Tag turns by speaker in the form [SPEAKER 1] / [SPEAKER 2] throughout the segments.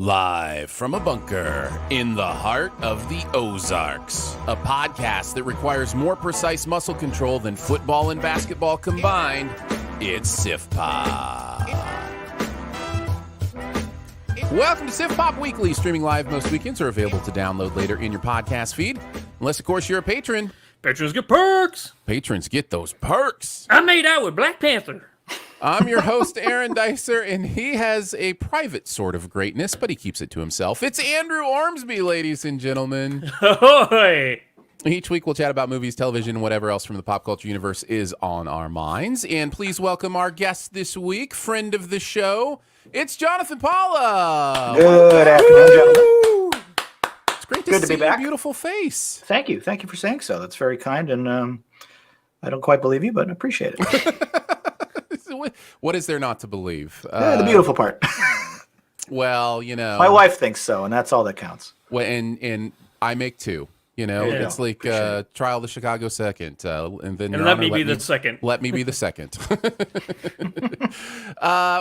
[SPEAKER 1] Live from a bunker in the heart of the Ozarks, a podcast that requires more precise muscle control than football and basketball combined. It's Sif Pop. Welcome to Sif Pop Weekly, streaming live most weekends or available to download later in your podcast feed. Unless, of course, you're a patron.
[SPEAKER 2] Patrons get perks.
[SPEAKER 1] Patrons get those perks.
[SPEAKER 2] I made out with Black Panther.
[SPEAKER 1] I'm your host, Aaron Dicer, and he has a private sort of greatness, but he keeps it to himself. It's Andrew Ormsby, ladies and gentlemen.
[SPEAKER 2] Ahoy!
[SPEAKER 1] Each week we'll chat about movies, television, whatever else from the pop culture universe is on our minds. And please welcome our guest this week, friend of the show. It's Jonathan Paula.
[SPEAKER 3] Good afternoon, gentlemen.
[SPEAKER 1] It's great to see
[SPEAKER 3] be back.
[SPEAKER 1] Your beautiful face.
[SPEAKER 3] Thank you. Thank you for saying so. That's very kind, and I don't quite believe you, but I appreciate it.
[SPEAKER 1] What is there not to believe?
[SPEAKER 3] The beautiful part.
[SPEAKER 1] Well, you know.
[SPEAKER 3] My wife thinks so, and that's all that counts.
[SPEAKER 1] Well, and I make two. You know,
[SPEAKER 2] Yeah.
[SPEAKER 1] it's like Trial of the Chicago Second, and then
[SPEAKER 2] And let me be the second.
[SPEAKER 1] Let me be the second.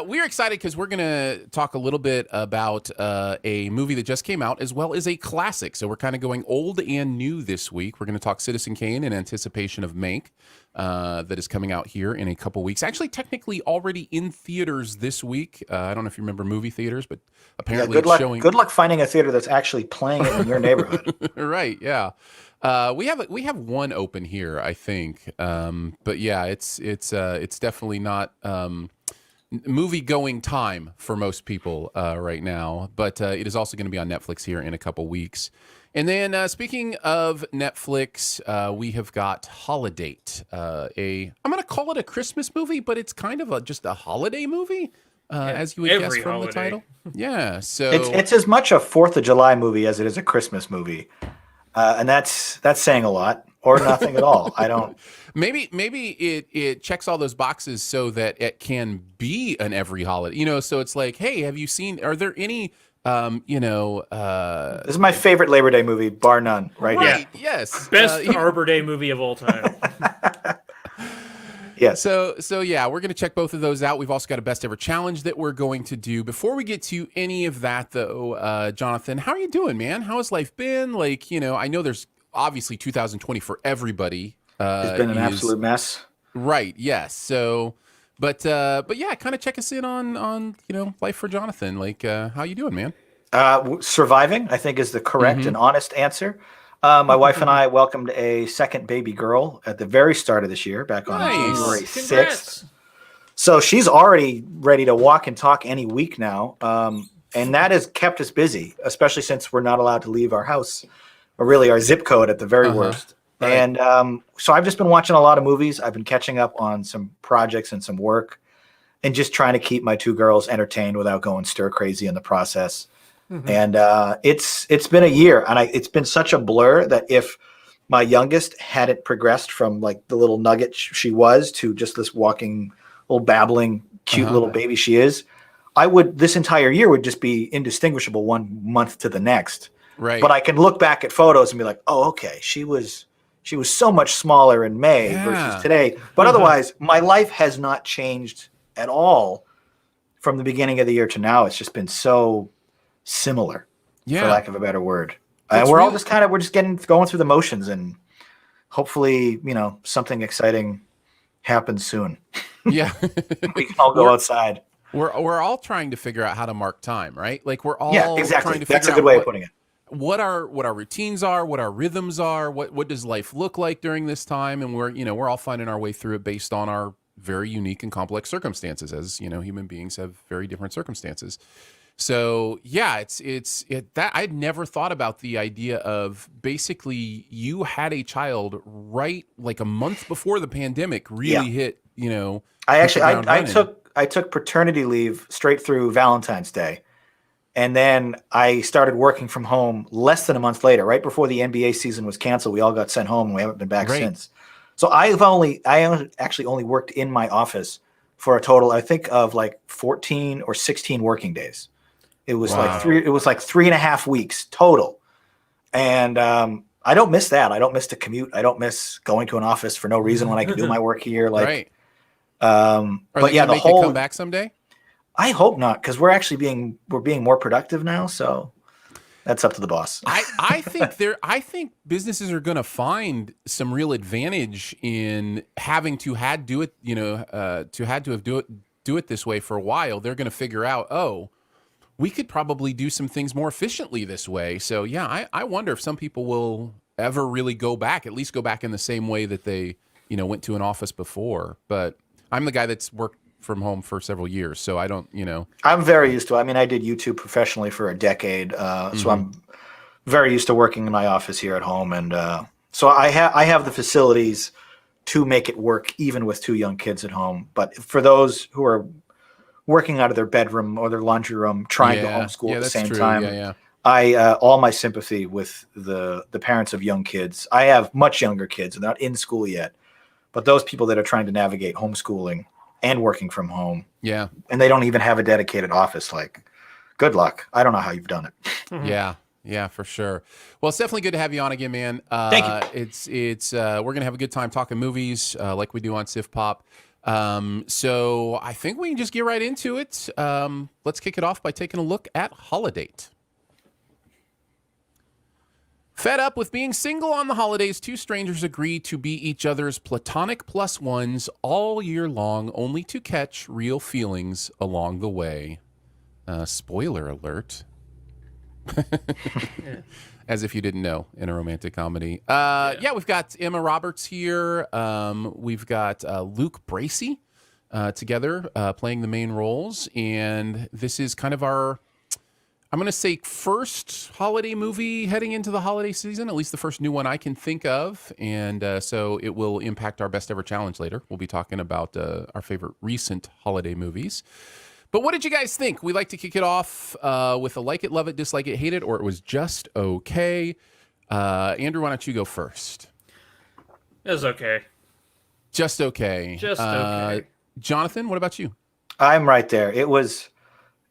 [SPEAKER 1] We're excited because we're going to talk a little bit about a movie that just came out, as well as a classic. So we're kind of going old and new this week. We're going to talk Citizen Kane in anticipation of Mank, that is coming out here in a couple weeks. Actually, technically already in theaters this week. I don't know if you remember movie theaters, but apparently
[SPEAKER 3] good luck.
[SPEAKER 1] showing.
[SPEAKER 3] Good luck finding a theater that's actually playing it in your neighborhood.
[SPEAKER 1] Right? Yeah. We have one open here, I think. But yeah, it's definitely not movie going time for most people right now. But it is also going to be on Netflix here in a couple weeks. And then speaking of Netflix, we have got Holidate, I'm going to call it a Christmas movie, but it's kind of just a holiday movie, as you would guess from the title. Yeah, so
[SPEAKER 3] it's as much a 4th of July movie as it is a Christmas movie, and that's saying a lot or nothing at all. I don't.
[SPEAKER 1] Maybe it checks all those boxes so that it can be an every holiday. You know, so it's like, hey, have you seen? Are there any? This
[SPEAKER 3] is my favorite Labor Day movie, bar none. Right here.
[SPEAKER 1] Yes.
[SPEAKER 2] Best Arbor Day movie of all time.
[SPEAKER 3] Yes.
[SPEAKER 1] So yeah, we're going to check both of those out. We've also got a best ever challenge that we're going to do. Before we get to any of that, though, Jonathan, how are you doing, man? How has life been? Like, you know, I know there's obviously 2020 for everybody.
[SPEAKER 3] It's been an absolute mess.
[SPEAKER 1] Right. Yes. So, but yeah, kind of check us in on life for Jonathan. Like, how you doing, man?
[SPEAKER 3] Surviving, I think, is the correct and honest answer. My wife and I welcomed a second baby girl at the very start of this year, back on January 6th.
[SPEAKER 2] Congrats.
[SPEAKER 3] So she's already ready to walk and talk any week now. And that has kept us busy, especially since we're not allowed to leave our house, or really our zip code at the very worst. Right. And so I've just been watching a lot of movies. I've been catching up on some projects and some work, and just trying to keep my two girls entertained without going stir crazy in the process. And it's been a year, and it's been such a blur that if my youngest hadn't progressed from like the little nugget she was to just this walking, little babbling, cute little baby she is, this entire year would just be indistinguishable one month to the next.
[SPEAKER 1] Right.
[SPEAKER 3] But I can look back at photos and be like, oh, okay, she was so much smaller in May versus today. But otherwise, my life has not changed at all from the beginning of the year to now. It's just been so similar, for lack of a better word. And we're all just going through the motions, and hopefully, something exciting happens soon.
[SPEAKER 1] Yeah.
[SPEAKER 3] We can all go outside.
[SPEAKER 1] We're all trying to figure out how to mark time, right? Like we're all
[SPEAKER 3] exactly.
[SPEAKER 1] trying to
[SPEAKER 3] That's
[SPEAKER 1] figure
[SPEAKER 3] a good
[SPEAKER 1] out
[SPEAKER 3] way of putting it.
[SPEAKER 1] What our routines are, what our rhythms are, what does life look like during this time, and we're all finding our way through it based on our very unique and complex circumstances. As human beings have very different circumstances. So yeah, that I'd never thought about the idea of basically you had a child right like a month before the pandemic really hit.
[SPEAKER 3] I took paternity leave straight through Valentine's Day, and then I started working from home less than a month later, right before the NBA season was canceled. We all got sent home, and we haven't been back since. So I actually only worked in my office for a total, I think, of like 14 or 16 working days. It was like 3.5 weeks total. And I don't miss that. I don't miss the commute. I don't miss going to an office for no reason when I can do my work here. Like,
[SPEAKER 1] right.
[SPEAKER 3] But yeah,
[SPEAKER 1] the whole come back someday.
[SPEAKER 3] I hope not, because we're actually being more productive now. So that's up to the boss.
[SPEAKER 1] I think businesses are going to find some real advantage in having to had do it, to have do it this way for a while. They're going to figure out, oh, we could probably do some things more efficiently this way. So yeah, I wonder if some people will ever really at least go back in the same way that they, went to an office before. But I'm the guy that's worked from home for several years, so I don't,
[SPEAKER 3] I'm very used to it. I mean, I did YouTube professionally for a decade, so I'm very used to working in my office here at home, and so I have the facilities to make it work even with two young kids at home. But for those who are working out of their bedroom or their laundry room, trying to homeschool at the same time, I all my sympathy with the parents of young kids. I have much younger kids, and they're not in school yet, but those people that are trying to navigate homeschooling and working from home, and they don't even have a dedicated office, like, good luck. I don't know how you've done it.
[SPEAKER 1] Yeah, for sure. Well, it's definitely good to have you on again, man.
[SPEAKER 3] Thank you.
[SPEAKER 1] It's we're gonna have a good time talking movies, like we do on Sif Pop. So I think we can just get right into it. Let's kick it off by taking a look at Holidate. Fed up with being single on the holidays, two strangers agree to be each other's platonic plus ones all year long, only to catch real feelings along the way. Spoiler alert. As if you didn't know, in a romantic comedy. We've got Emma Roberts here. We've got Luke Bracey together playing the main roles. And this is kind of our, I'm going to say, first holiday movie heading into the holiday season, at least the first new one I can think of. And so it will impact our best ever challenge later. We'll be talking about our favorite recent holiday movies. But what did you guys think? We like to kick it off with a like it, love it, dislike it, hate it, or it was just okay. Andrew, why don't you go first?
[SPEAKER 2] It was okay.
[SPEAKER 1] Just okay.
[SPEAKER 2] Just okay.
[SPEAKER 1] Jonathan, what about you?
[SPEAKER 3] I'm right there. It was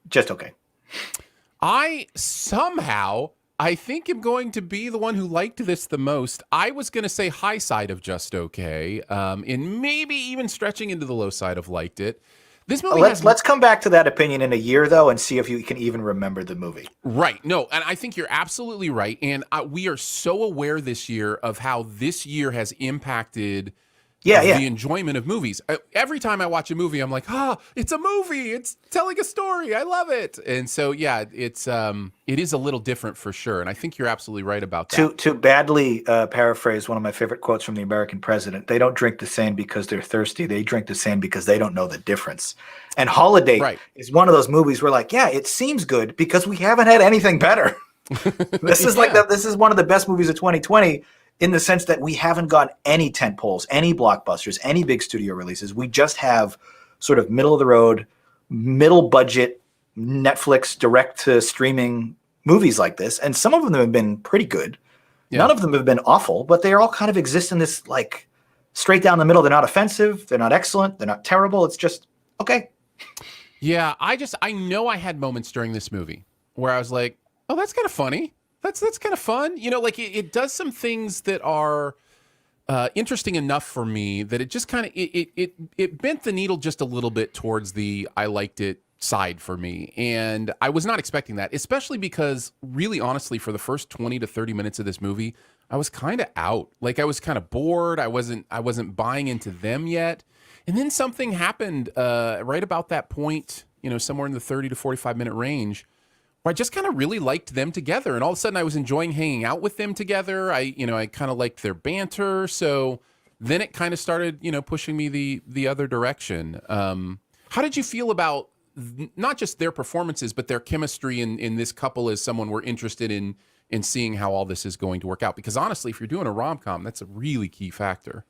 [SPEAKER 3] just okay.
[SPEAKER 1] I think I'm going to be the one who liked this the most. I was going to say high side of just okay, and maybe even stretching into the low side of liked it. This movie
[SPEAKER 3] let's come back to that opinion in a year, though, and see if you can even remember the movie.
[SPEAKER 1] Right. No, and I think you're absolutely right. And we are so aware this year of how this year has impacted the enjoyment of movies. Every time I watch a movie, I'm like, it's a movie. It's telling a story. I love it. And so, it is a little different for sure. And I think you're absolutely right about that.
[SPEAKER 3] To badly paraphrase one of my favorite quotes from the American president, they don't drink the Seine because they're thirsty. They drink the Seine because they don't know the difference. And Holidate is one of those movies where, like, it seems good because we haven't had anything better. This is this is one of the best movies of 2020. In the sense that we haven't got any tentpoles, any blockbusters, any big studio releases. We just have sort of middle of the road, middle budget, Netflix direct to streaming movies like this. And some of them have been pretty good. Yeah. None of them have been awful, but they all kind of exist in this like straight down the middle. They're not offensive. They're not excellent. They're not terrible. It's just okay.
[SPEAKER 1] Yeah. I know I had moments during this movie where I was like, oh, that's kind of funny. That's kind of fun. Like it does some things that are interesting enough for me that it just kind of, it bent the needle just a little bit towards the I liked it side for me. And I was not expecting that, especially because really honestly, for the first 20 to 30 minutes of this movie, I was kind of out. Like I was kind of bored. I wasn't buying into them yet. And then something happened right about that point, somewhere in the 30 to 45 minute range, where I just kind of really liked them together. And all of a sudden I was enjoying hanging out with them together. I kind of liked their banter. So then it kind of started, pushing me the other direction. How did you feel about not just their performances, but their chemistry in this couple as someone we're interested in seeing how all this is going to work out? Because honestly, if you're doing a rom-com, that's a really key factor.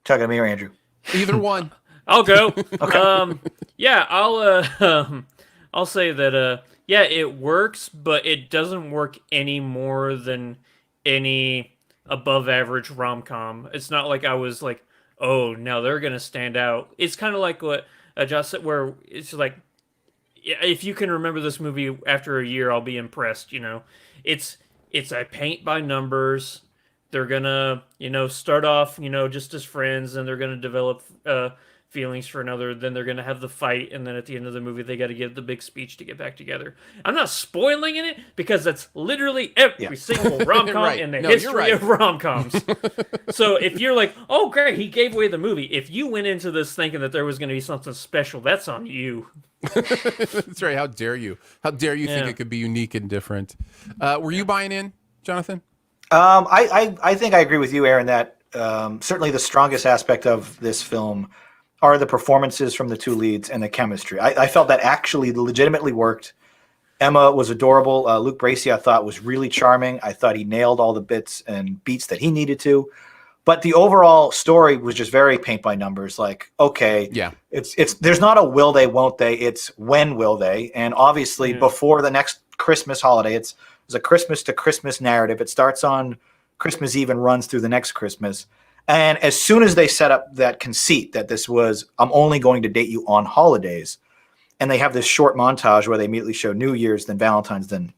[SPEAKER 3] Talking to me or Andrew?
[SPEAKER 1] Either one.
[SPEAKER 2] I'll go.
[SPEAKER 3] Okay.
[SPEAKER 2] I'll say that, it works, but it doesn't work any more than any above-average rom-com. It's not like I was like, oh, now they're going to stand out. It's kind of like what Josh said, where it's like, if you can remember this movie after a year, I'll be impressed, It's a paint by numbers. They're going to, start off, just as friends, and they're going to develop feelings for another, then they're going to have the fight, and then at the end of the movie they got to give the big speech to get back together. I'm not spoiling it because that's literally every single rom-com
[SPEAKER 1] Right.
[SPEAKER 2] in the
[SPEAKER 1] No, you're
[SPEAKER 2] history
[SPEAKER 1] right.
[SPEAKER 2] of rom-coms. So if you're like, oh great, he gave away the movie, if you went into this thinking that there was going to be something special, that's on you.
[SPEAKER 1] That's right. How dare you? How dare you think
[SPEAKER 2] Yeah.
[SPEAKER 1] it could be unique and different? Were you buying in, Jonathan?
[SPEAKER 3] I think I agree with you, Aaron, that certainly the strongest aspect of this film are the performances from the two leads and the chemistry. I felt that actually legitimately worked. Emma was adorable. Luke Bracey, I thought, was really charming. I thought he nailed all the bits and beats that he needed to. But the overall story was just very paint by numbers. Like, okay,
[SPEAKER 1] Yeah.
[SPEAKER 3] it's there's not a will they, won't they. It's when will they. And obviously, before the next Christmas holiday, it's a Christmas to Christmas narrative. It starts on Christmas Eve and runs through the next Christmas. And as soon as they set up that conceit that this was, I'm only going to date you on holidays, and they have this short montage where they immediately show New Year's, then Valentine's, then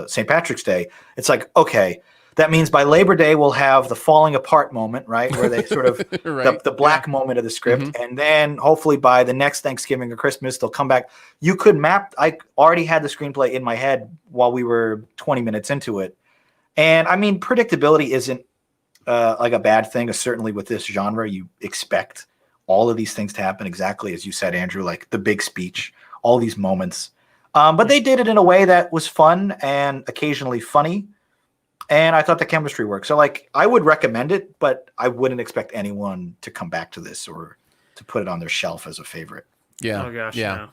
[SPEAKER 3] St. Patrick's Day. It's like, okay, that means by Labor Day we'll have the falling apart moment, right? Where they sort of
[SPEAKER 1] Right.
[SPEAKER 3] the black moment of the script. And then hopefully by the next Thanksgiving or Christmas, they'll come back. You could map, I already had the screenplay in my head while we were 20 minutes into it. And I mean, predictability isn't like a bad thing. Certainly with this genre, you expect all of these things to happen exactly as you said, Andrew, like the big speech, all these moments. But they did it in a way that was fun and occasionally funny. And I thought the chemistry worked. So like, I would recommend it, but I wouldn't expect anyone to come back to this or to put it on their shelf as a favorite.
[SPEAKER 1] Yeah.
[SPEAKER 2] Oh gosh,
[SPEAKER 1] Yeah.
[SPEAKER 2] no.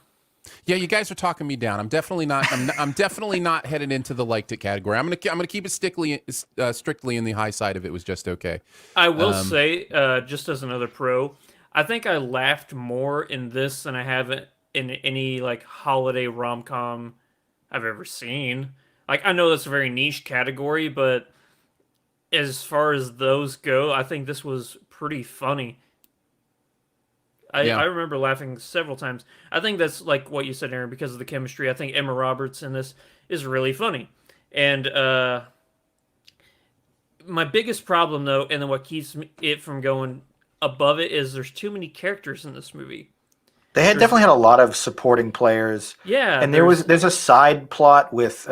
[SPEAKER 1] Yeah, you guys are talking me down. I'm definitely not. I'm definitely not headed into the liked it category. I'm gonna keep it strictly in the high side of it was just okay.
[SPEAKER 2] I will say, just as another pro, I think I laughed more in this than I have in any like holiday rom-com I've ever seen. Like, I know that's a very niche category, but as far as those go, I think this was pretty funny.
[SPEAKER 1] Yeah.
[SPEAKER 2] I remember laughing several times. I think that's like what you said, Aaron, because of the chemistry. I think Emma Roberts in this is really funny. And my biggest problem, though, and then what keeps it from going above it, is there's too many characters in this movie.
[SPEAKER 3] Definitely had a lot of supporting players.
[SPEAKER 2] Yeah.
[SPEAKER 3] And there's a side plot with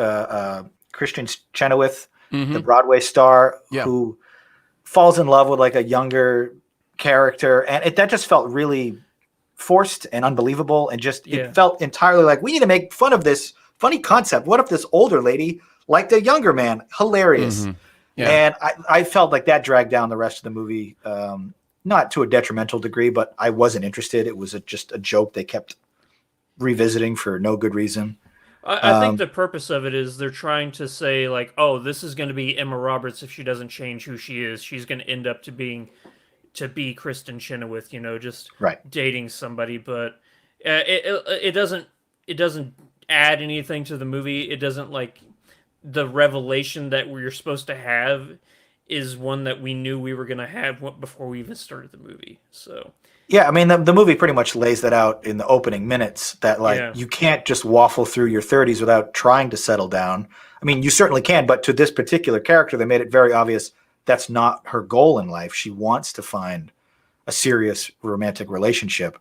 [SPEAKER 3] Christian Chenoweth, the Broadway star, who falls in love with like a younger character, and that just felt really forced and unbelievable, and just it felt entirely like we need to make fun of this funny concept. What if this older lady liked a younger man? Hilarious.
[SPEAKER 1] Yeah.
[SPEAKER 3] And I felt like that dragged down the rest of the movie, not to a detrimental degree, but I wasn't interested. It was just a joke they kept revisiting for no good reason.
[SPEAKER 2] I think the purpose of it is they're trying to say, like, oh, this is going to be Emma Roberts if she doesn't change who she is. She's going to end up to be Kristen Chenoweth, just dating somebody. But it doesn't add anything to the movie. It doesn't, like, the revelation that we're supposed to have is one that we knew we were going to have before we even started the movie. So
[SPEAKER 3] yeah, I mean, the movie pretty much lays that out in the opening minutes, that like you can't just waffle through your 30s without trying to settle down. I mean, you certainly can, but to this particular character, they made it very obvious that's not her goal in life. She wants to find a serious romantic relationship.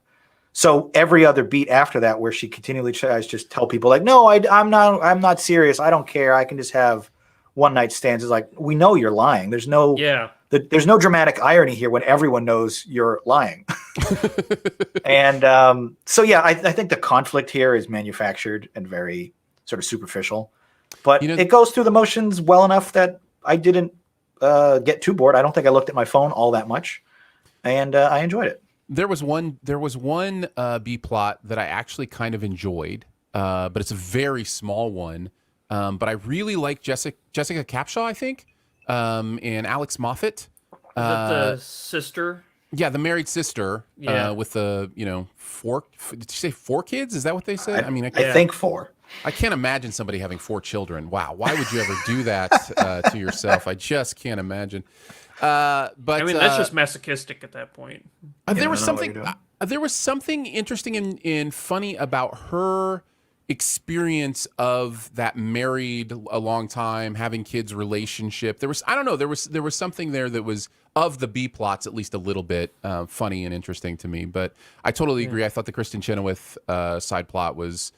[SPEAKER 3] So every other beat after that, where she continually tries to just tell people like, no, I'm not serious. I don't care. I can just have one night stands. Is like, we know you're lying. There's no dramatic irony here when everyone knows you're lying. And so, yeah, I think the conflict here is manufactured and very sort of superficial, but it goes through the motions well enough that I didn't get too bored. I don't think I looked at my phone all that much, and I enjoyed it.
[SPEAKER 1] There was one B plot that I actually kind of enjoyed, but it's a very small one. But I really like Jessica Capshaw, I think, and Alex Moffat.
[SPEAKER 2] Is that the sister?
[SPEAKER 1] Yeah, the married sister. With the four. Did you say 4 kids? Is that what they said? I
[SPEAKER 3] think 4.
[SPEAKER 1] I can't imagine somebody having 4 children. Wow, why would you ever do that to yourself? I just can't imagine. But
[SPEAKER 2] I mean, that's just masochistic at that point.
[SPEAKER 1] There was something interesting and funny about her experience of that married a long time, having kids relationship. There was, I don't know, there was something there that was of the B plots, at least a little bit funny and interesting to me. But I totally agree. I thought the Kristen Chenoweth side plot was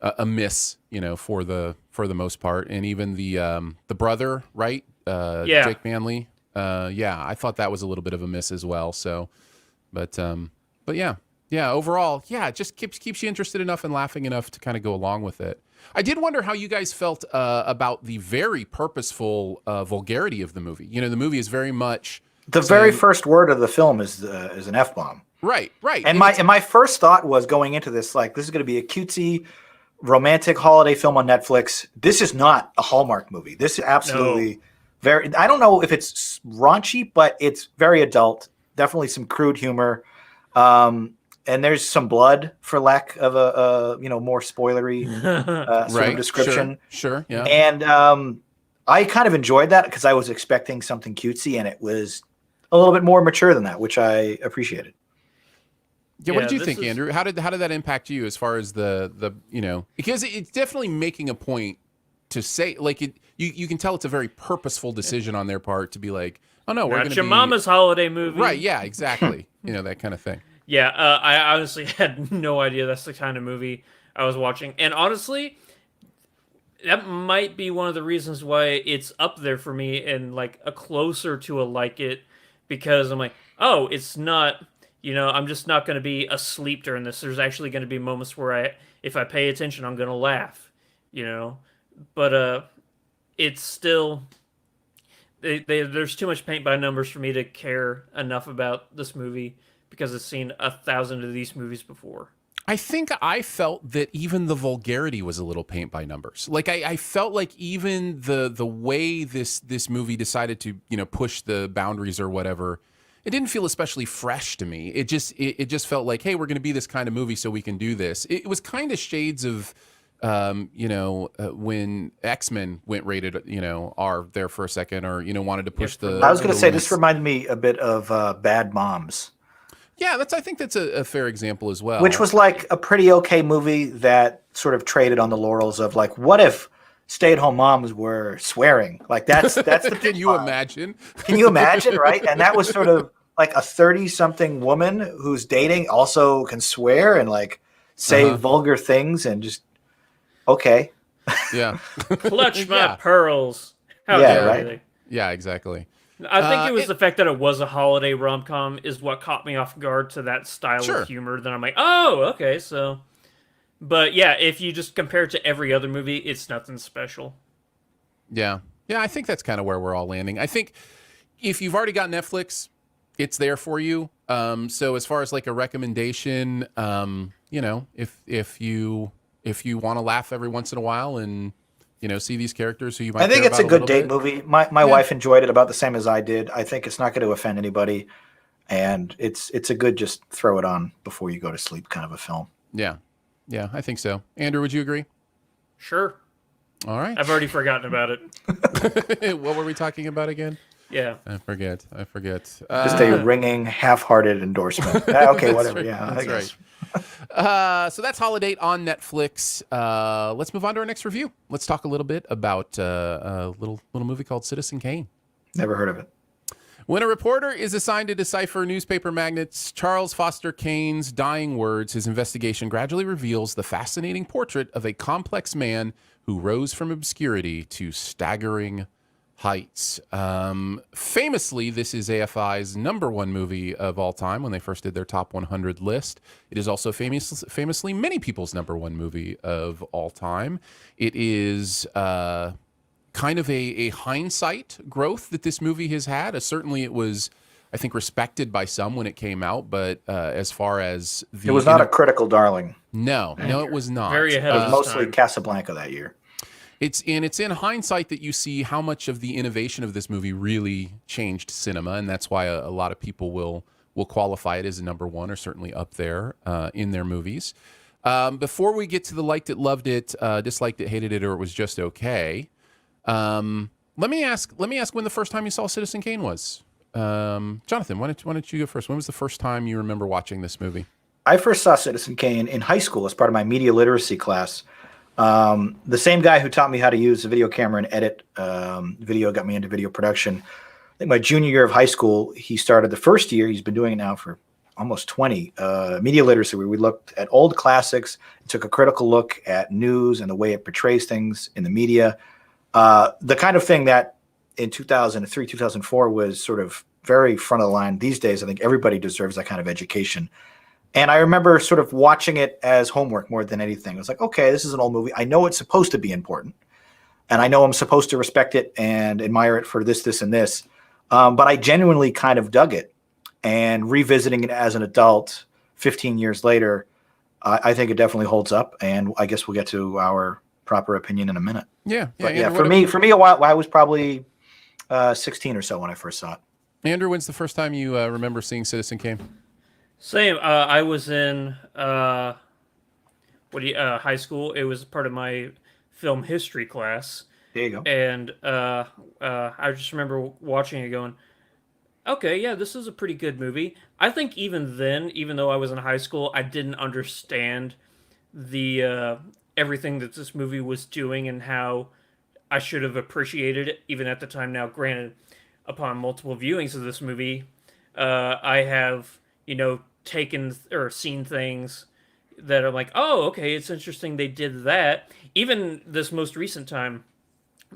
[SPEAKER 1] a miss, for the most part, and even the brother, right? Jake Manley. I thought that was a little bit of a miss as well. So, but yeah. Yeah, overall, it just keeps you interested enough and laughing enough to kind of go along with it. I did wonder how you guys felt about the very purposeful vulgarity of the movie. The movie is very much
[SPEAKER 3] the very first word of the film is an F-bomb.
[SPEAKER 1] Right.
[SPEAKER 3] And my first thought was going into this, like, this is going to be a cutesy, romantic holiday film on Netflix. This is not a Hallmark movie. This is absolutely very. I don't know if it's raunchy, but it's very adult. Definitely some crude humor. And there's some blood, for lack of a more spoilery sort of description.
[SPEAKER 1] Sure, yeah.
[SPEAKER 3] And I kind of enjoyed that because I was expecting something cutesy, and it was a little bit more mature than that, which I appreciaed.
[SPEAKER 1] Yeah, what did you think, Andrew? How did that impact you as far as the because it's definitely making a point to say, like, you can tell it's a very purposeful decision on their part to be like, oh no, we're going to be
[SPEAKER 2] your mama's holiday movie,
[SPEAKER 1] right? Yeah, exactly. That kind of thing.
[SPEAKER 2] Yeah, I honestly had no idea that's the kind of movie I was watching. And honestly, that might be one of the reasons why it's up there for me and like a closer to a like it, because I'm like, oh, it's not, I'm just not going to be asleep during this. There's actually going to be moments where if I pay attention, I'm going to laugh, But it's still, there's too much paint by numbers for me to care enough about this movie, because I've seen 1,000 of these movies before.
[SPEAKER 1] I think I felt that even the vulgarity was a little paint by numbers. Like I felt like even the way this movie decided to push the boundaries or whatever, it didn't feel especially fresh to me. It just felt like, hey, we're going to be this kind of movie, so we can do this. It was kind of shades of when X-Men went rated R there for a second, or wanted to push the.
[SPEAKER 3] I was going to say this reminded me a bit of Bad Moms.
[SPEAKER 1] Yeah, I think that's a fair example as well.
[SPEAKER 3] Which was like a pretty okay movie that sort of traded on the laurels of, like, what if stay-at-home moms were swearing? Like, that's the
[SPEAKER 1] Can you imagine?
[SPEAKER 3] Can you imagine, right? And that was sort of like a 30-something woman who's dating also can swear and like say vulgar things, and just okay.
[SPEAKER 1] Yeah.
[SPEAKER 2] Clutch my pearls. How
[SPEAKER 3] right?
[SPEAKER 2] they?
[SPEAKER 1] Yeah, exactly.
[SPEAKER 2] I think it was the fact that it was a holiday rom-com is what caught me off guard to that style of humor. Then I'm like, oh, okay, so. But yeah, if you just compare it to every other movie, it's nothing special.
[SPEAKER 1] Yeah. I think that's kind of where we're all landing. I think if you've already got Netflix, it's there for you. So as far as like a recommendation, if you want to laugh every once in a while and see these characters who you might.
[SPEAKER 3] I think it's a good date movie. My wife enjoyed it about the same as I did. I think it's not going to offend anybody, and it's a good just throw it on before you go to sleep kind of a film.
[SPEAKER 1] Yeah, I think so. Andrew, would you agree?
[SPEAKER 2] Sure.
[SPEAKER 1] All right.
[SPEAKER 2] I've already forgotten about it.
[SPEAKER 1] What were we talking about again?
[SPEAKER 2] Yeah.
[SPEAKER 1] I forget.
[SPEAKER 3] Just a ringing, half-hearted endorsement. Okay, whatever.
[SPEAKER 1] Right.
[SPEAKER 3] Yeah, I guess.
[SPEAKER 1] Right. So that's Holidate on Netflix. Let's move on to our next review. Let's talk a little bit about a little movie called Citizen Kane.
[SPEAKER 3] Never heard of it.
[SPEAKER 1] When a reporter is assigned to decipher newspaper magnates Charles Foster Kane's dying words, his investigation gradually reveals the fascinating portrait of a complex man who rose from obscurity to staggering heights. Famously, this is AFI's #1 movie of all time when they first did their top 100 list. It is also famously many people's #1 movie of all time. It is kind of a hindsight growth that this movie has had. Certainly it was, I think, respected by some when it came out, but as far as
[SPEAKER 3] it was not a critical darling.
[SPEAKER 1] No, it was not.
[SPEAKER 2] Very ahead of
[SPEAKER 3] mostly
[SPEAKER 2] time.
[SPEAKER 3] Casablanca that year.
[SPEAKER 1] It's in hindsight that you see how much of the innovation of this movie really changed cinema, and that's why a lot of people will qualify it as a #1 or certainly up there in their movies. Before we get to the liked it, loved it, disliked it, hated it, or it was just okay, let me ask when the first time you saw Citizen Kane was. Jonathan, why don't you go first? When was the first time you remember watching this movie?
[SPEAKER 3] I first saw Citizen Kane in high school as part of my media literacy class. The same guy who taught me how to use a video camera and edit video got me into video production. I think my junior year of high school, he started the first year. He's been doing it now for almost 20. Media literacy, where we looked at old classics, took a critical look at news and the way it portrays things in the media. The kind of thing that in 2003, 2004 was sort of very front of the line. These days, I think everybody deserves that kind of education. And I remember sort of watching it as homework more than anything. It was like, okay, this is an old movie. I know it's supposed to be important. And I know I'm supposed to respect it and admire it for this, this, and this. But I genuinely kind of dug it. And revisiting it as an adult 15 years later, I think it definitely holds up. And I guess we'll get to our proper opinion in a minute.
[SPEAKER 1] Yeah.
[SPEAKER 3] But yeah, for me, a while, I was probably 16 or so when I first saw it.
[SPEAKER 1] Andrew, when's the first time you remember seeing Citizen Kane?
[SPEAKER 2] Same. I was in high school. It was part of my film history class.
[SPEAKER 3] There you go.
[SPEAKER 2] And I just remember watching it going, okay, yeah, this is a pretty good movie. I think even then, even though I was in high school, I didn't understand the everything that this movie was doing and how I should have appreciated it, even at the time. Now, granted, upon multiple viewings of this movie, I have, taken or seen things that are like, oh, okay, it's interesting they did that. Even this most recent time,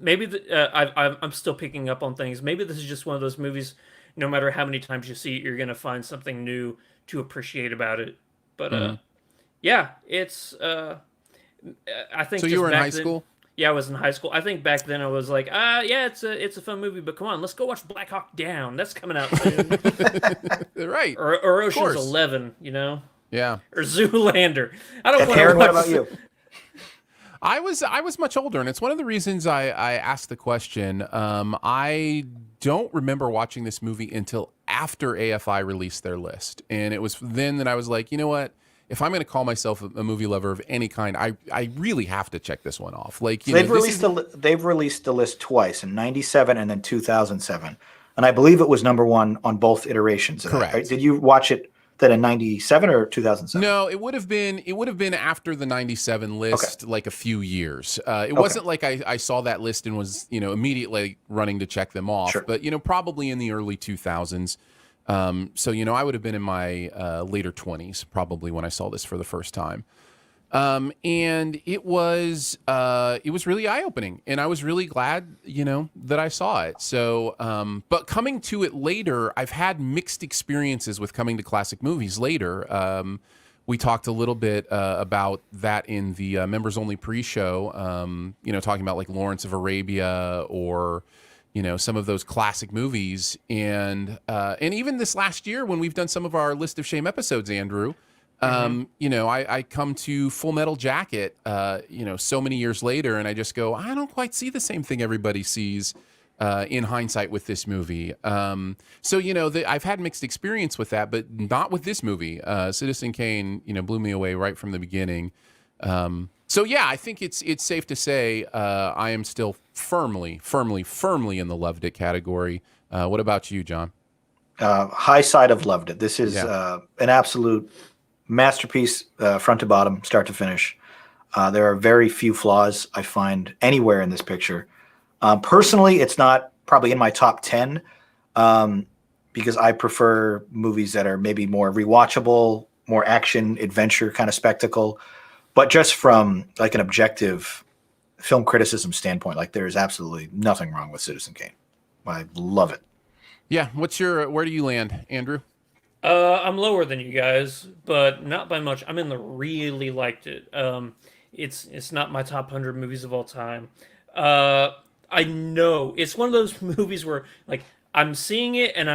[SPEAKER 2] maybe I'm still picking up on things. Maybe this is just one of those movies, no matter how many times you see it, you're going to find something new to appreciate about it. But yeah, it's I think
[SPEAKER 1] so. You were in high school?
[SPEAKER 2] Yeah, I was in high school. I think back then I was like, yeah, it's a fun movie, but come on, let's go watch Black Hawk Down. That's coming out soon.
[SPEAKER 1] Right.
[SPEAKER 2] Or Ocean's 11,
[SPEAKER 1] Yeah.
[SPEAKER 2] Or Zoolander. I don't want to
[SPEAKER 3] Karen, what about you?
[SPEAKER 1] I was much older, and it's one of the reasons I asked the question. I don't remember watching this movie until after AFI released their list, and it was then that I was like, you know what? If I'm going to call myself a movie lover of any kind, I really have to check this one off. Like
[SPEAKER 3] they've released the list twice, in '97 and then 2007, and I believe it was number one on both iterations.
[SPEAKER 1] Correct.
[SPEAKER 3] Right? Did you watch it then in '97 or 2007?
[SPEAKER 1] No, it would have been after the '97 list, like a few years. It wasn't like I saw that list and was immediately running to check them off.
[SPEAKER 3] Sure.
[SPEAKER 1] But probably in the early 2000s. So I would have been in my later 20s probably when I saw this for the first time. And it was really eye-opening, and I was really glad, that I saw it. So, but coming to it later, I've had mixed experiences with coming to classic movies later. We talked a little bit about that in the members-only pre-show, talking about like Lawrence of Arabia or some of those classic movies, and even this last year when we've done some of our List of Shame episodes, Andrew, I come to Full Metal Jacket, so many years later, and I just go, I don't quite see the same thing everybody sees in hindsight with this movie. So I've had mixed experience with that, but not with this movie. Citizen Kane, blew me away right from the beginning. So yeah, I think it's safe to say I am still firmly in the loved it category. What about you, John?
[SPEAKER 3] High side of loved it. This is an absolute masterpiece, front to bottom, start to finish. There are very few flaws I find anywhere in this picture. Personally, it's not probably in my top 10 because I prefer movies that are maybe more rewatchable, more action, adventure kind of spectacle. But just from like an objective film criticism standpoint, like there is absolutely nothing wrong with Citizen Kane. I love it.
[SPEAKER 1] Yeah. Where do you land, Andrew?
[SPEAKER 2] I'm lower than you guys, but not by much. I'm in the really liked it. It's not my top 100 movies of all time. I know it's one of those movies where like I'm seeing it and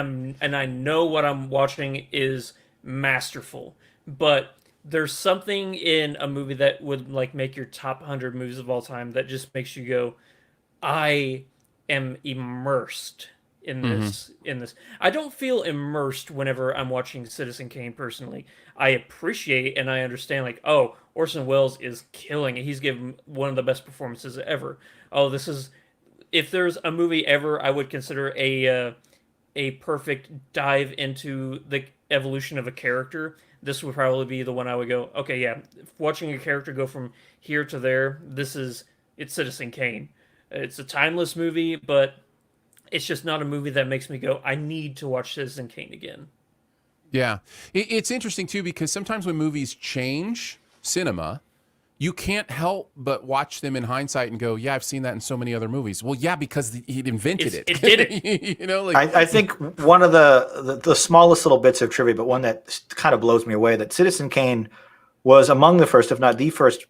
[SPEAKER 2] I know what I'm watching is masterful, but there's something in a movie that would like make your top 100 movies of all time that just makes you go, I am immersed in this. I don't feel immersed whenever I'm watching Citizen Kane personally. I appreciate and I understand like, oh, Orson Welles is killing it. He's given one of the best performances ever. Oh, if there's a movie ever I would consider a a perfect dive into the evolution of a character, this would probably be the one I would go, okay, yeah, watching a character go from here to there, it's Citizen Kane. It's a timeless movie, but it's just not a movie that makes me go, I need to watch Citizen Kane again.
[SPEAKER 1] Yeah. It's interesting, too, because sometimes when movies change cinema, you can't help but watch them in hindsight and go, yeah, I've seen that in so many other movies. Well, yeah, because he invented it.
[SPEAKER 2] It did it.
[SPEAKER 1] You know, like,
[SPEAKER 3] I think one of the smallest little bits of trivia, but one that kind of blows me away, that Citizen Kane was among the first, if not the first,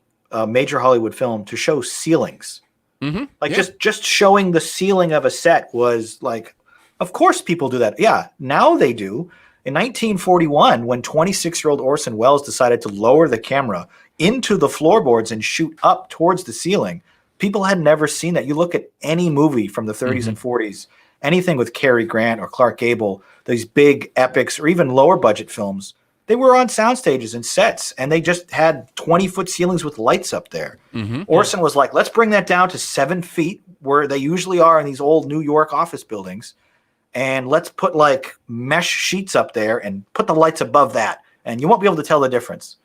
[SPEAKER 3] major Hollywood film to show ceilings.
[SPEAKER 1] mm-hmm,
[SPEAKER 3] Like
[SPEAKER 1] yeah.
[SPEAKER 3] just showing the ceiling of a set was like, of course people do that. Yeah, now they do. In 1941, when 26-year-old Orson Welles decided to lower the camera into the floorboards and shoot up towards the ceiling, people had never seen that. You look at any movie from the 30s and 40s, anything with Cary Grant or Clark Gable, these big epics or even lower budget films, they were on sound stages and sets, and they just had 20-foot ceilings with lights up there. Orson was like, let's bring that down to 7 feet, where they usually are in these old New York office buildings, and let's put like mesh sheets up there and put the lights above that, and you won't be able to tell the difference.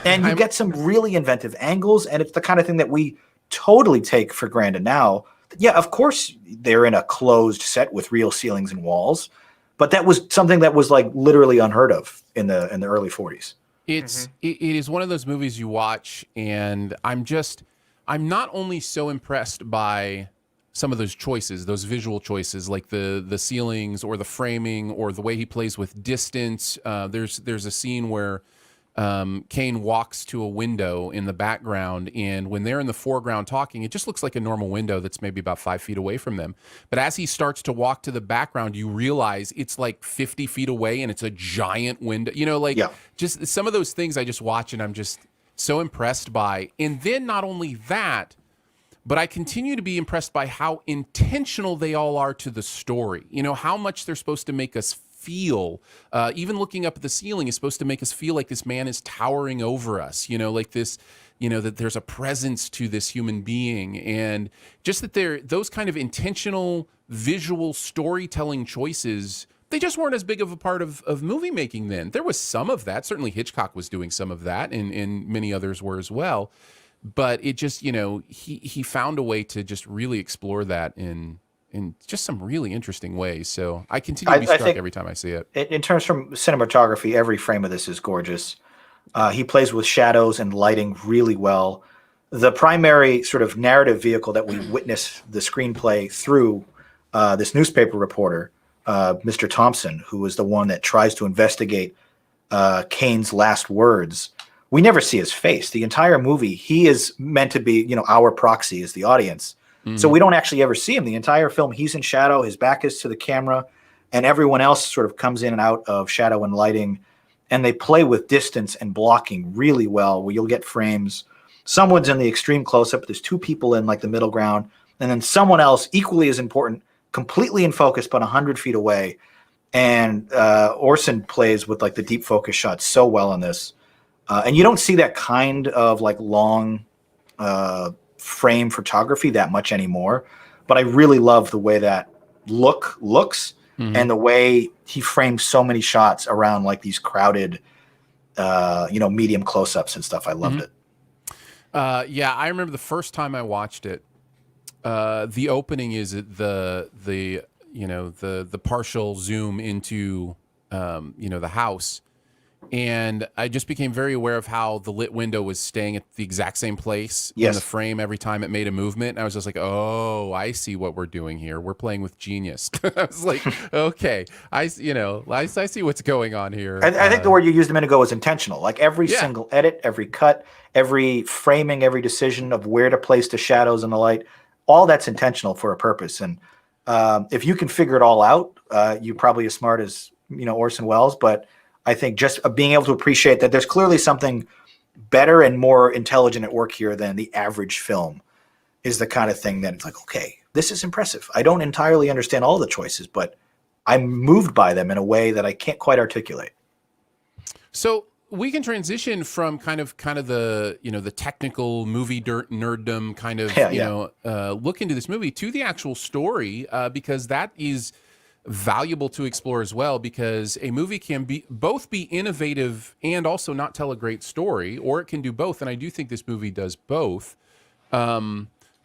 [SPEAKER 3] And you get some really inventive angles, and it's the kind of thing that we totally take for granted now. Yeah, of course they're in a closed set with real ceilings and walls, but that was something that was like literally unheard of in the early 40s.
[SPEAKER 1] It is one of those movies you watch, and I'm not only so impressed by some of those choices, those visual choices, like the ceilings or the framing or the way he plays with distance. There's a scene where Kane walks to a window in the background, and when they're in the foreground talking, it just looks like a normal window that's maybe about 5 feet away from them. But as he starts to walk to the background, you realize it's like 50 feet away, and it's a giant window. You know, like just some of those things I just watch, and I'm just so impressed by. And then not only that, but I continue to be impressed by how intentional they all are to the story. You know, how much they're supposed to make us feel. Even looking up at the ceiling is supposed to make us feel like this man is towering over us, you know, like this, you know, that there's a presence to this human being. And just that those kind of intentional visual storytelling choices, they just weren't as big of a part of movie making then. There was some of that. Certainly Hitchcock was doing some of that, and many others were as well. But it just, you know, he found a way to just really explore that in just some really interesting ways. So I continue to be struck every time I see it.
[SPEAKER 3] In terms from cinematography, every frame of this is gorgeous. He plays with shadows and lighting really well. The primary sort of narrative vehicle that we witness the screenplay through, this newspaper reporter, Mr. Thompson, who is the one that tries to investigate Kane's last words. We never see his face. The entire movie, he is meant to be, you know, our proxy as the audience. So we don't actually ever see him. The entire film, he's in shadow, his back is to the camera, and everyone else sort of comes in and out of shadow and lighting, and they play with distance and blocking really well, where you'll get frames. Someone's in the extreme close-up, there's two people in like the middle ground, and then someone else, equally as important, completely in focus, but 100 feet away. And Orson plays with like the deep focus shots so well in this. And you don't see that kind of like long frame photography that much anymore, but I really love the way that looks and the way he frames so many shots around like these crowded, you know, medium close-ups and stuff. I loved it.
[SPEAKER 1] Yeah, I remember the first time I watched it. The opening is the you know the partial zoom into you know the house. And I just became very aware of how the lit window was staying at the exact same place in the frame every time it made a movement. And I was just like, oh, I see what we're doing here. We're playing with genius. I was like, okay, I see what's going on here.
[SPEAKER 3] I think the word you used a minute ago was intentional. Like every single edit, every cut, every framing, every decision of where to place the shadows and the light, all that's intentional for a purpose. And if you can figure it all out, you're probably as smart as, you know, Orson Welles, but I think just being able to appreciate that there's clearly something better and more intelligent at work here than the average film is the kind of thing that it's like, okay, this is impressive. I don't entirely understand all the choices, but I'm moved by them in a way that I can't quite articulate.
[SPEAKER 1] So we can transition from kind of the, you know, the technical movie nerddom kind of, you know, look into this movie to the actual story, because that is valuable to explore as well, because a movie can both be innovative and also not tell a great story, or it can do both. And I do think this movie does both.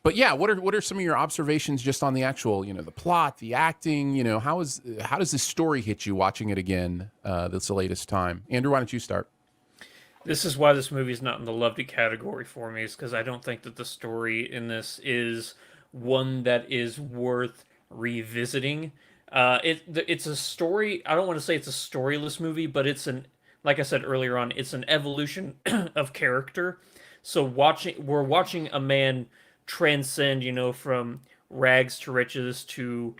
[SPEAKER 1] But yeah, what are some of your observations just on the actual, the plot, the acting, how does this story hit you watching it again? That's the latest time. Andrew, why don't you start?
[SPEAKER 2] This is why this movie is not in the loved category for me, is because I don't think that the story in this is one that is worth revisiting. It's a story. I don't want to say it's a storyless movie, but like I said earlier on, it's an evolution of character. So we're watching a man transcend, from rags to riches to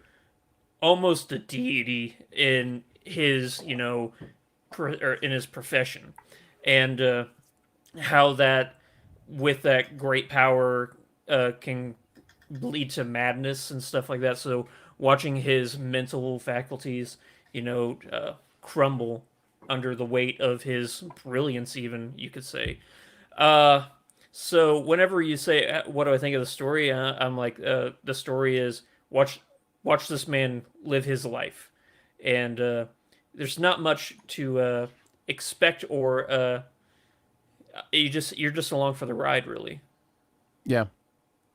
[SPEAKER 2] almost a deity in his, or in his profession, and how that, with that great power, can lead to madness and stuff like that. So watching his mental faculties, crumble under the weight of his brilliance, even, you could say. So whenever you say, what do I think of the story? I'm like, the story is watch this man live his life. And there's not much to expect, or you're just along for the ride, really.
[SPEAKER 1] Yeah.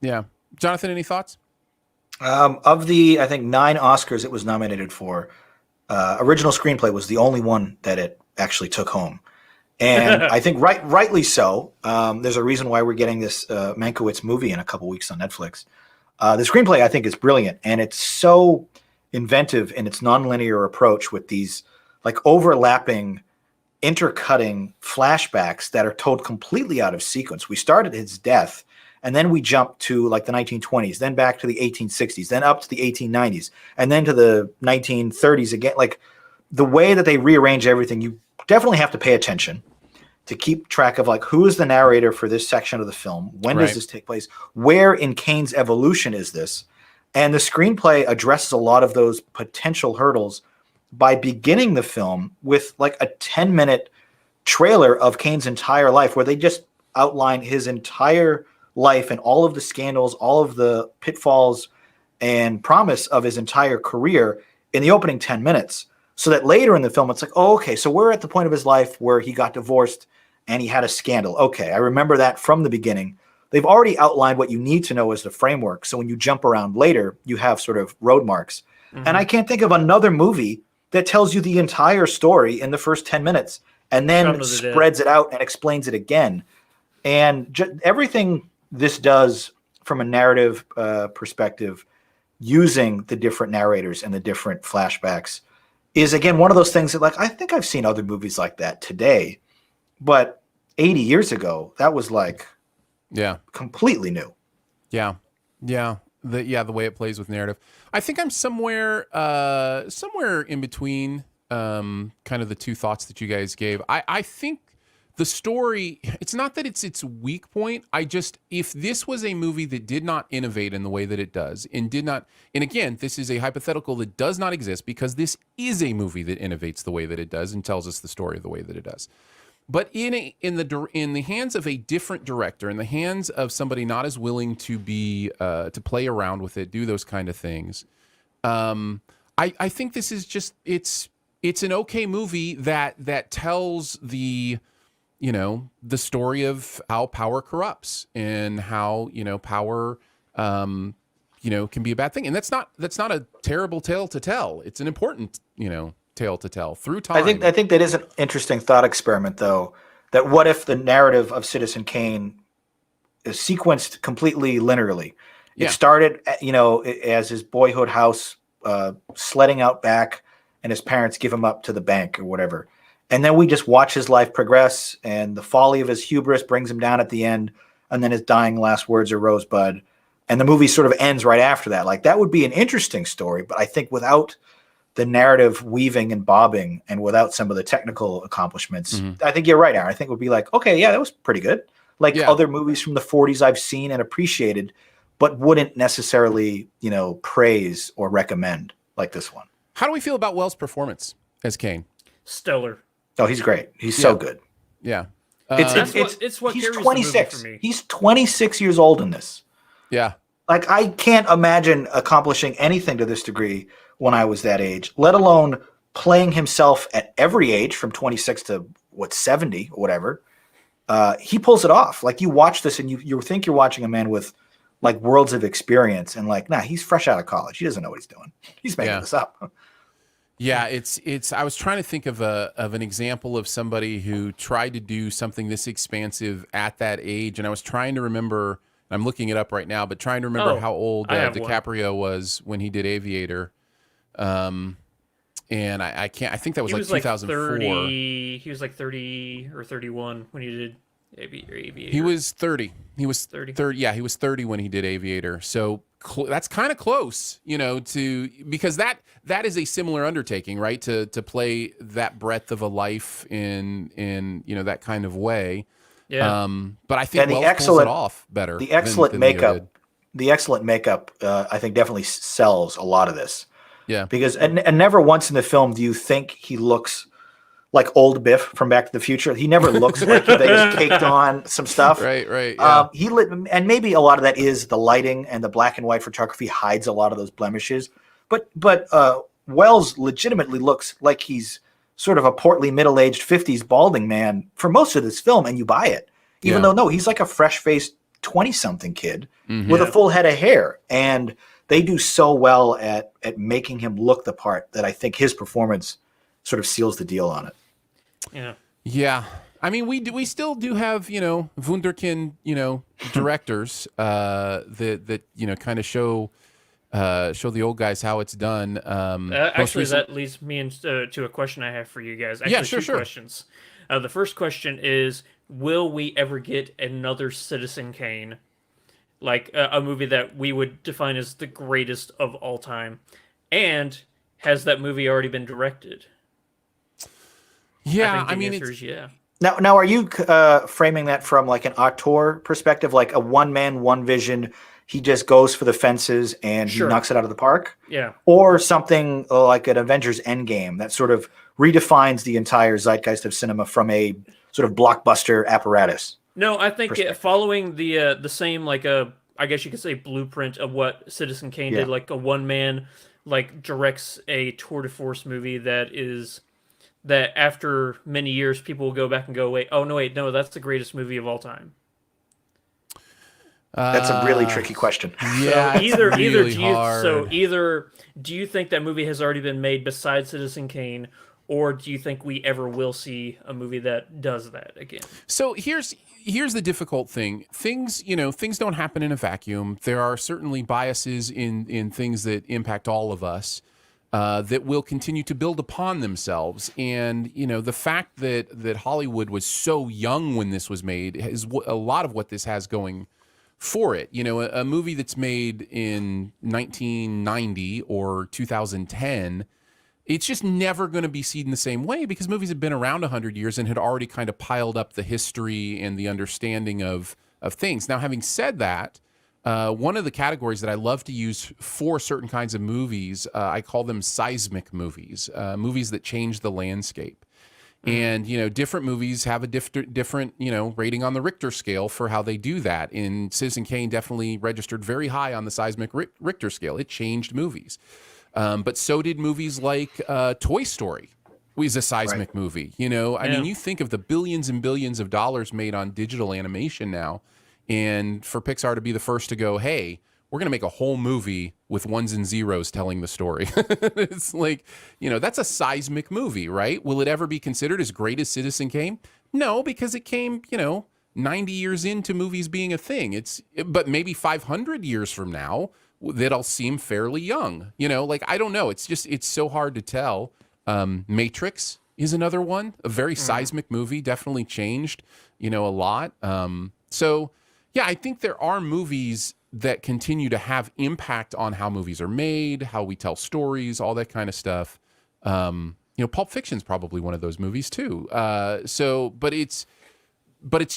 [SPEAKER 1] Yeah. Jonathan, any thoughts?
[SPEAKER 3] Of the, I think, 9 Oscars it was nominated for, original screenplay was the only one that it actually took home. And I think rightly so. There's a reason why we're getting this Mankiewicz movie in a couple weeks on Netflix. The screenplay, I think, is brilliant, and it's so inventive in its nonlinear approach with these like overlapping, intercutting flashbacks that are told completely out of sequence. We start at his death, and then we jump to like the 1920s, then back to the 1860s, then up to the 1890s, and then to the 1930s again. Like the way that they rearrange everything, you definitely have to pay attention to keep track of like who is the narrator for this section of the film, when does this take place, where in Kane's evolution is this, and the screenplay addresses a lot of those potential hurdles by beginning the film with like a 10-minute trailer of Kane's entire life, where they just outline his entire life and all of the scandals, all of the pitfalls and promise of his entire career in the opening 10 minutes. So that later in the film, it's like, oh, okay, so we're at the point of his life where he got divorced and he had a scandal. Okay, I remember that from the beginning. They've already outlined what you need to know as the framework. So when you jump around later, you have sort of road marks. Mm-hmm. And I can't think of another movie that tells you the entire story in the first 10 minutes and then spreads it out and explains it again. And everything this does from a narrative perspective, using the different narrators and the different flashbacks, is again one of those things that, like, I think I've seen other movies like that today, but 80 years ago, that was like, completely new.
[SPEAKER 1] Yeah. The way it plays with narrative. I think I'm somewhere in between, kind of the two thoughts that you guys gave. I think the story, it's not that it's its weak point. If this was a movie that did not innovate in the way that it does, and again, this is a hypothetical that does not exist, because this is a movie that innovates the way that it does and tells us the story the way that it does. But in the hands of a different director, in the hands of somebody not as willing to be to play around with it, do those kind of things, I think this is just it's an okay movie that tells the story of how power corrupts and how power can be a bad thing, and that's not a terrible tale to tell. It's an important tale to tell through time.
[SPEAKER 3] I think that is an interesting thought experiment, though. That what if the narrative of Citizen Kane is sequenced completely linearly? It started, as his boyhood house, sledding out back, and his parents give him up to the bank or whatever. And then we just watch his life progress, and the folly of his hubris brings him down at the end, and then his dying last words are Rosebud. And the movie sort of ends right after that. Like, that would be an interesting story, but I think without the narrative weaving and bobbing, and without some of the technical accomplishments, I think you're right, Aaron. I think it would be like, okay, yeah, that was pretty good. Like other movies from the 40s I've seen and appreciated, but wouldn't necessarily, praise or recommend like this one.
[SPEAKER 1] How do we feel about Wells' performance as Kane?
[SPEAKER 2] Stellar.
[SPEAKER 3] Oh, he's great. He's so good.
[SPEAKER 1] Yeah.
[SPEAKER 2] It's what
[SPEAKER 3] he's
[SPEAKER 2] carries
[SPEAKER 3] 26.
[SPEAKER 2] the movie for me.
[SPEAKER 3] He's 26 years old in this.
[SPEAKER 1] Yeah.
[SPEAKER 3] Like, I can't imagine accomplishing anything to this degree when I was that age, let alone playing himself at every age from 26 to 70 or whatever. He pulls it off. Like, you watch this and you think you're watching a man with like worlds of experience, and like, nah, he's fresh out of college. He doesn't know what he's doing. He's making this up.
[SPEAKER 1] Yeah, it's. I was trying to think of an example of somebody who tried to do something this expansive at that age, and I was trying to remember. I'm looking it up right now, but trying to remember how old DiCaprio was when he did Aviator. And I can't. I think that was like 2004.
[SPEAKER 2] He was like 30 or 31 when he did Aviator.
[SPEAKER 1] He was 30. He was 30. Yeah, he was 30 when he did Aviator. So that's kind of close, to because that is a similar undertaking, right? To play that breadth of a life in that kind of way.
[SPEAKER 2] Yeah.
[SPEAKER 1] But I think Wells pulls it off better.
[SPEAKER 3] The excellent makeup. The excellent makeup, I think, definitely sells a lot of this.
[SPEAKER 1] Yeah.
[SPEAKER 3] Because and never once in the film do you think he looks like old Biff from Back to the Future. He never looks like they just caked on some stuff.
[SPEAKER 1] Right. Yeah.
[SPEAKER 3] And maybe a lot of that is the lighting, and the black and white photography hides a lot of those blemishes. But Wells legitimately looks like he's sort of a portly, middle-aged 50s balding man for most of this film, and you buy it. Even though, he's like a fresh-faced 20-something kid with a full head of hair. And they do so well at making him look the part that I think his performance sort of seals the deal on it.
[SPEAKER 1] Yeah. I mean, we still do have, wunderkind, directors that kind of show the old guys how it's done.
[SPEAKER 2] Actually, that leads me into a question I have for you guys. Actually, two questions. The first question is, will we ever get another Citizen Kane? Like a movie that we would define as the greatest of all time? And has that movie already been directed?
[SPEAKER 1] Yeah,
[SPEAKER 2] I mean, the answer is yeah.
[SPEAKER 3] Now, are you framing that from like an auteur perspective, like a one man, one vision? He just goes for the fences and he knocks it out of the park?
[SPEAKER 2] Yeah.
[SPEAKER 3] Or something like an Avengers Endgame that sort of redefines the entire zeitgeist of cinema from a sort of blockbuster apparatus?
[SPEAKER 2] No, I think following the same, like I guess you could say, blueprint of what Citizen Kane did, like a one man like directs a tour de force movie that after many years people will go back and go, no, that's the greatest movie of all time.
[SPEAKER 3] That's a really tricky question.
[SPEAKER 1] Yeah,
[SPEAKER 2] so either do you think that movie has already been made besides Citizen Kane, or do you think we ever will see a movie that does that again?
[SPEAKER 1] So here's the difficult thing. Things don't happen in a vacuum. There are certainly biases in things that impact all of us that will continue to build upon themselves. And, the fact that Hollywood was so young when this was made is a lot of what this has going for it. A movie that's made in 1990 or 2010, it's just never going to be seen the same way because movies have been around 100 years and had already kind of piled up the history and the understanding of things. Now, having said that, one of the categories that I love to use for certain kinds of movies, I call them seismic movies, movies that change the landscape. And, different movies have a different, rating on the Richter scale for how they do that. And Citizen Kane definitely registered very high on the seismic Richter scale. It changed movies. But so did movies like Toy Story, which is a seismic movie. I mean, you think of the billions and billions of dollars made on digital animation now. And for Pixar to be the first to go, hey, we're going to make a whole movie with ones and zeros telling the story. It's like, that's a seismic movie, right? Will it ever be considered as great as Citizen Kane? No, because it came, 90 years into movies being a thing. But maybe 500 years from now, that'll seem fairly young. I don't know. It's so hard to tell. Matrix is another one, a very seismic movie, definitely changed, a lot. So yeah, I think there are movies that continue to have impact on how movies are made, how we tell stories, all that kind of stuff. Pulp Fiction's probably one of those movies too. But it's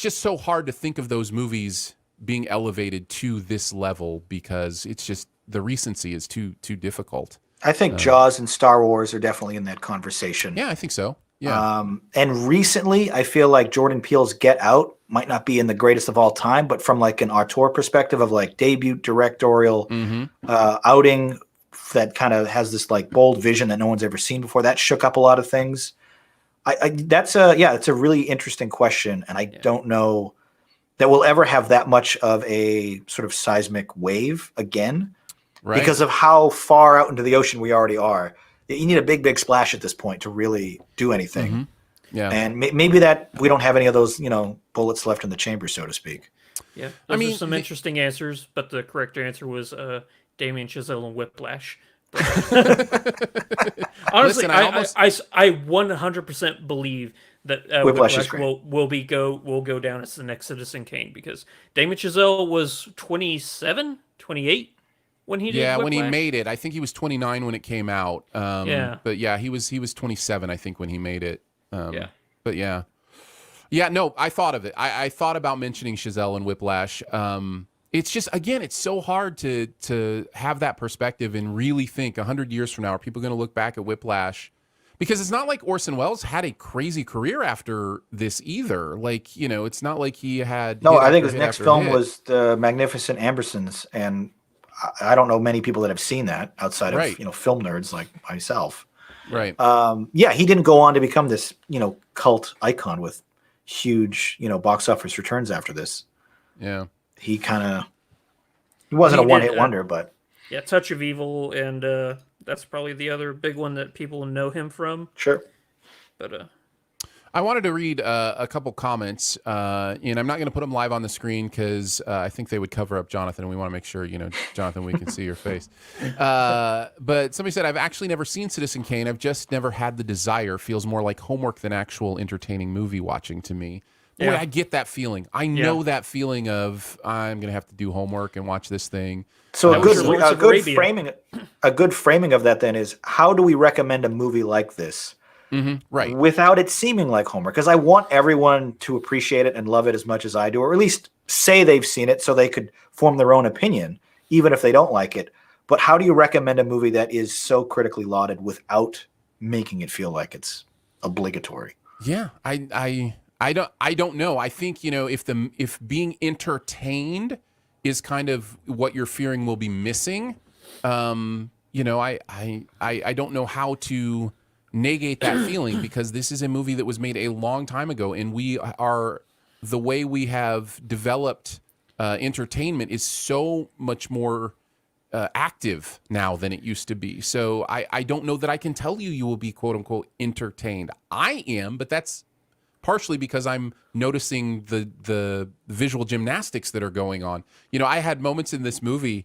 [SPEAKER 1] just so hard to think of those movies being elevated to this level because it's just the recency is too difficult.
[SPEAKER 3] I think Jaws and Star Wars are definitely in that conversation.
[SPEAKER 1] Yeah, I think so. Yeah.
[SPEAKER 3] And recently, I feel like Jordan Peele's Get Out might not be in the greatest of all time, but from like an auteur perspective of like debut directorial outing that kind of has this like bold vision that no one's ever seen before. That shook up a lot of things. It's a really interesting question, and I don't know that we'll ever have that much of a sort of seismic wave again, because of how far out into the ocean we already are. You need a big splash at this point to really do anything.
[SPEAKER 1] Mm-hmm. Yeah,
[SPEAKER 3] and maybe that we don't have any of those, bullets left in the chamber, so to speak.
[SPEAKER 2] Yeah, those are some interesting answers, but the correct answer was Damien Chazelle and Whiplash. Honestly,
[SPEAKER 1] Listen,
[SPEAKER 2] I 100% believe that Whiplash will go down as the next Citizen Kane, because Damien Chazelle was 27, 28 when he did Whiplash.
[SPEAKER 1] When he made it. I think he was 29 when it came out. But yeah, he was 27, I think, when he made it. But yeah. Yeah, no, I thought of it. I thought about mentioning Chazelle and Whiplash. It's just, again, it's so hard to have that perspective and really think 100 years from now, are people going to look back at Whiplash? Because it's not like Orson Welles had a crazy career after this either. Like, it's not like he had...
[SPEAKER 3] No, I think his next film was The Magnificent Ambersons, and I don't know many people that have seen that outside of, film nerds like myself.
[SPEAKER 1] Right.
[SPEAKER 3] He didn't go on to become this, cult icon with huge, box office returns after this.
[SPEAKER 1] Yeah.
[SPEAKER 3] He wasn't a one-hit wonder, but...
[SPEAKER 2] Yeah, Touch of Evil, and that's probably the other big one that people know him from.
[SPEAKER 3] Sure.
[SPEAKER 2] But
[SPEAKER 1] I wanted to read a couple comments, and I'm not going to put them live on the screen because I think they would cover up Jonathan, and we want to make sure, Jonathan, we can see your face. But somebody said, I've actually never seen Citizen Kane. I've just never had the desire. Feels more like homework than actual entertaining movie watching to me. Boy, I get that feeling. I know that feeling of, I'm going to have to do homework and watch this thing.
[SPEAKER 3] So a good framing of that then is, how do we recommend a movie like this?
[SPEAKER 1] Mm-hmm. Right.
[SPEAKER 3] Without it seeming like homework? Because I want everyone to appreciate it and love it as much as I do, or at least say they've seen it so they could form their own opinion, even if they don't like it. But how do you recommend a movie that is so critically lauded without making it feel like it's obligatory?
[SPEAKER 1] Yeah, I don't know. I think, if being entertained is kind of what you're fearing will be missing, I don't know how to negate that feeling, because this is a movie that was made a long time ago, and the way we have developed entertainment is so much more active now than it used to be. So I don't know that I can tell you will be quote unquote entertained. I am, but that's partially because I'm noticing the visual gymnastics that are going on. I had moments in this movie,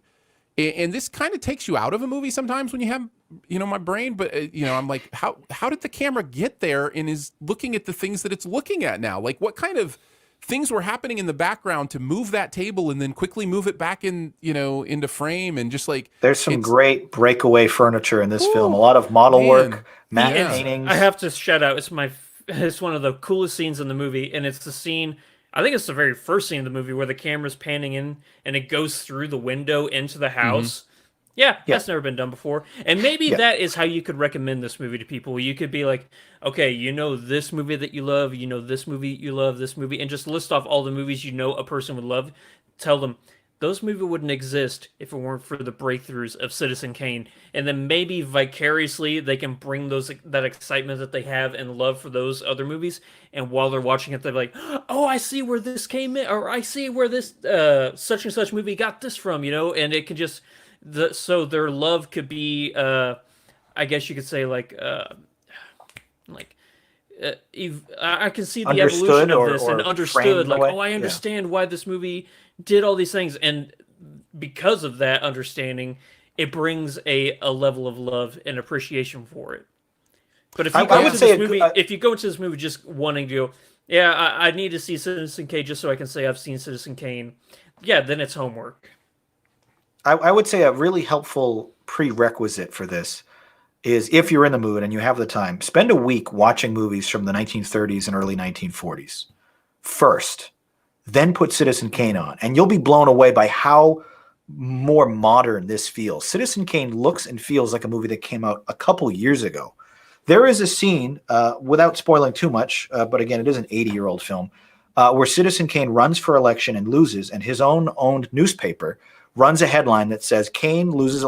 [SPEAKER 1] and this kind of takes you out of a movie sometimes when you have, my brain, but I'm like, how did the camera get there and is looking at the things that it's looking at now? Like, what kind of things were happening in the background to move that table and then quickly move it back in, into frame, and just like,
[SPEAKER 3] there's some great breakaway furniture in this film. A lot of model work, matte paintings.
[SPEAKER 2] I have to shout out, it's one of the coolest scenes in the movie, and it's the scene, I think it's the very first scene of the movie, where the camera's panning in and it goes through the window into the house. Mm-hmm. Yeah, that's never been done before. And maybe that is how you could recommend this movie to people. You could be like, okay, this movie that you love, this movie you love, this movie, and just list off all the movies a person would love. Tell them, those movies wouldn't exist if it weren't for the breakthroughs of Citizen Kane. And then maybe vicariously they can bring that excitement that they have and love for those other movies. And while they're watching it, they're like, oh, I see where this came in, or I see where this such and such movie got this from, and it can just... so their love could be, I guess you could say, I can see the evolution of this and understood, like, I understand why this movie did all these things, and because of that understanding, it brings a level of love and appreciation for it. But if you go into this movie just wanting to go, I need to see Citizen Kane just so I can say I've seen Citizen Kane, then it's homework.
[SPEAKER 3] I would say a really helpful prerequisite for this is, if you're in the mood and you have the time, spend a week watching movies from the 1930s and early 1940s first, then put Citizen Kane on, and you'll be blown away by how more modern this feels. Citizen Kane looks and feels like a movie that came out a couple years ago. There is a scene, without spoiling too much, but again, it is an 80-year-old film, where Citizen Kane runs for election and loses, and his owned newspaper runs a headline that says Kane loses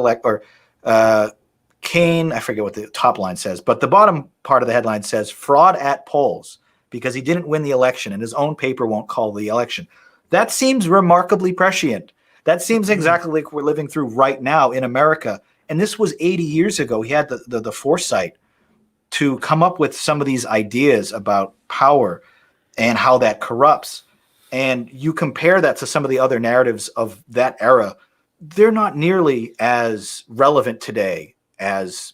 [SPEAKER 3] Kane, I forget what the top line says, but the bottom part of the headline says fraud at polls because he didn't win the election and his own paper won't call the election. That seems remarkably prescient. That seems exactly like we're living through right now in America. And this was 80 years ago. He had the foresight to come up with some of these ideas about power and how that corrupts. And you compare that to some of the other narratives of that era, they're not nearly as relevant today as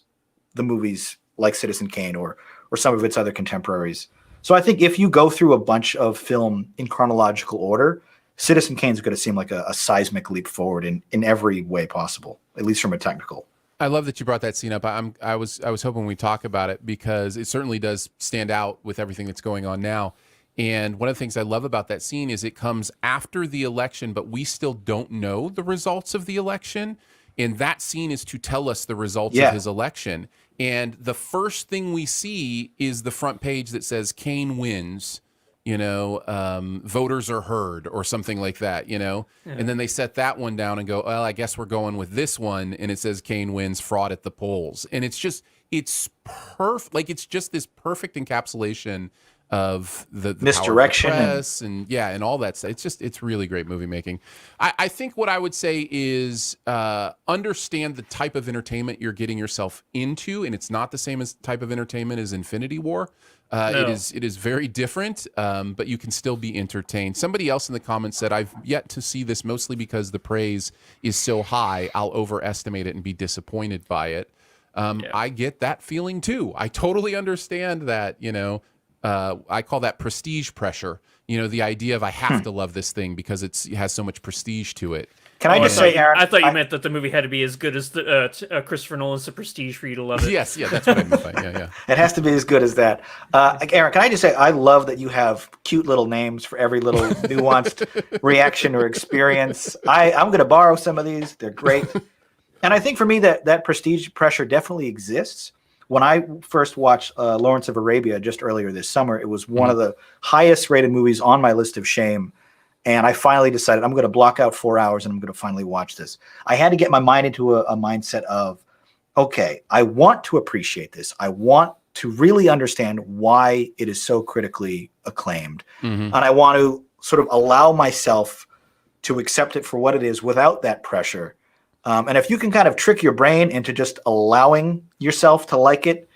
[SPEAKER 3] the movies like Citizen Kane or some of its other contemporaries. So I think if you go through a bunch of film in chronological order, Citizen Kane is going to seem like a seismic leap forward in every way possible, at least from a technical.
[SPEAKER 1] I love that you brought that scene up. I was hoping we'd talk about it because it certainly does stand out with everything that's going on now. And one of the things I love about that scene is it comes after the election, but we still don't know the results of the election. And that scene is to tell us the results of his election. And the first thing we see is the front page that says Kane wins, voters are heard or something like that, And then they set that one down and go, well, I guess we're going with this one. And it says Kane wins, fraud at the polls. And it's perfect. Like, it's just this perfect encapsulation of the
[SPEAKER 3] misdirection
[SPEAKER 1] power of the press and all that stuff. It's really great movie making. I think what I would say is understand the type of entertainment you're getting yourself into, and it's not the same as type of entertainment as Infinity War. No. It is very different, but you can still be entertained. Somebody else in the comments said, I've yet to see this mostly because the praise is so high, I'll overestimate it and be disappointed by it. I get that feeling too. I totally understand that, I call that prestige pressure. The idea of I have to love this thing because it has so much prestige to it.
[SPEAKER 3] Can I just say, Aaron?
[SPEAKER 2] I thought you meant that the movie had to be as good as the Christopher Nolan's The Prestige for you to love it.
[SPEAKER 1] Yes, that's what I meant by yeah.
[SPEAKER 3] It has to be as good as that. Aaron, can I just say, I love that you have cute little names for every little nuanced reaction or experience. I'm going to borrow some of these. They're great. And I think for me that prestige pressure definitely exists. When I first watched Lawrence of Arabia just earlier this summer, it was one of the highest rated movies on my list of shame. And I finally decided I'm going to block out 4 hours and I'm going to finally watch this. I had to get my mind into a mindset of, okay, I want to appreciate this. I want to really understand why it is so critically acclaimed. And I want to sort of allow myself to accept it for what it is without that pressure. And if you can kind of trick your brain into just allowing yourself to like it,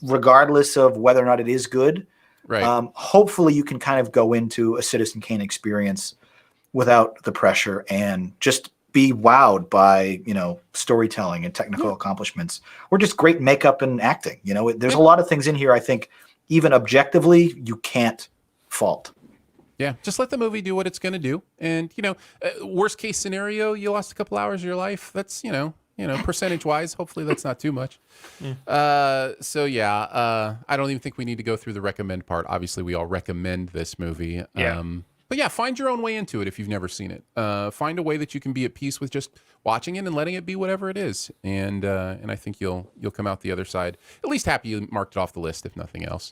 [SPEAKER 3] regardless of whether or not it is good, right? Hopefully you can kind of go into a Citizen Kane experience without the pressure and just be wowed by, storytelling and technical accomplishments or just great makeup and acting. There's a lot of things in here I think even objectively you can't fault.
[SPEAKER 1] Yeah, just let the movie do what it's going to do. And, worst case scenario, you lost a couple hours of your life. That's, percentage wise, hopefully that's not too much. I don't even think we need to go through the recommend part. Obviously, we all recommend this movie. But yeah, find your own way into it if you've never seen it. Find a way that you can be at peace with just watching it and letting it be whatever it is. And I think you'll come out the other side at least happy you marked it off the list, if nothing else.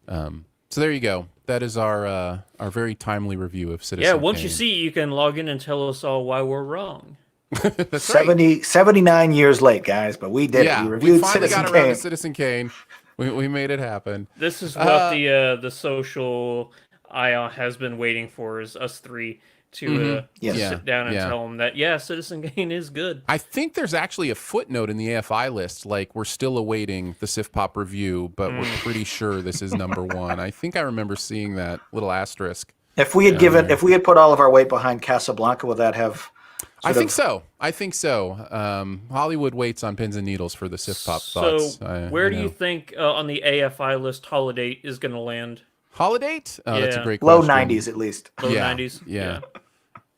[SPEAKER 1] So there you go. That is our very timely review of Citizen Kane.
[SPEAKER 2] Yeah, once you see it, you can log in and tell us all why we're wrong.
[SPEAKER 1] That's
[SPEAKER 3] 79 years late, guys, but we did it. We reviewed
[SPEAKER 1] finally
[SPEAKER 3] Citizen
[SPEAKER 1] got around
[SPEAKER 3] Kane.
[SPEAKER 1] to Citizen Kane. We made it happen.
[SPEAKER 2] This is what the social ION has been waiting for, is us three to sit down and tell them that, Citizen Kane is good.
[SPEAKER 1] I think there's actually a footnote in the AFI list, like we're still awaiting the Sif Pop review, but we're pretty sure this is number one. I think I remember seeing that little asterisk.
[SPEAKER 3] If we had put all of our weight behind Casablanca, would that have?
[SPEAKER 1] I think so. Hollywood waits on pins and needles for the Sif Pop thoughts.
[SPEAKER 2] So where do you think on the AFI list Holidate is going to land?
[SPEAKER 1] Holidate? Oh, that's a great question.
[SPEAKER 3] Low 90s at least.
[SPEAKER 2] Low 90s?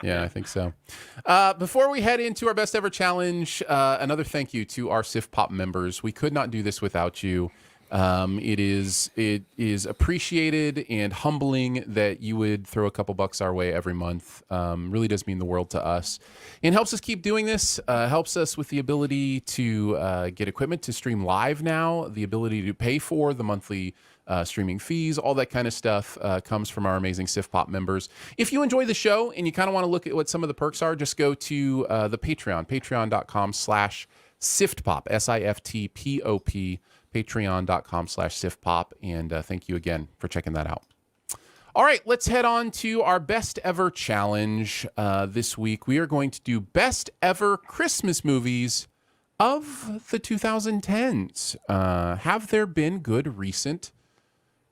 [SPEAKER 1] Yeah, I think so. Before we head into our best ever challenge, another thank you to our Sif Pop members. We could not do this without you. It is appreciated and humbling that you would throw a couple bucks our way every month. Really does mean the world to us, and helps us keep doing this. Helps us with the ability to get equipment to stream live now, the ability to pay for the monthly streaming fees, all that kind of stuff comes from our amazing Sif Pop members. If you enjoy the show and you kind of want to look at what some of the perks are, just go to the Patreon, patreon.com/Sif SiftPop, SIFTPOP, patreon.com/SiftPop. And thank you again for checking that out. All right, let's head on to our best ever challenge. This week, we are going to do best ever Christmas movies of the 2010s. Have there been good recent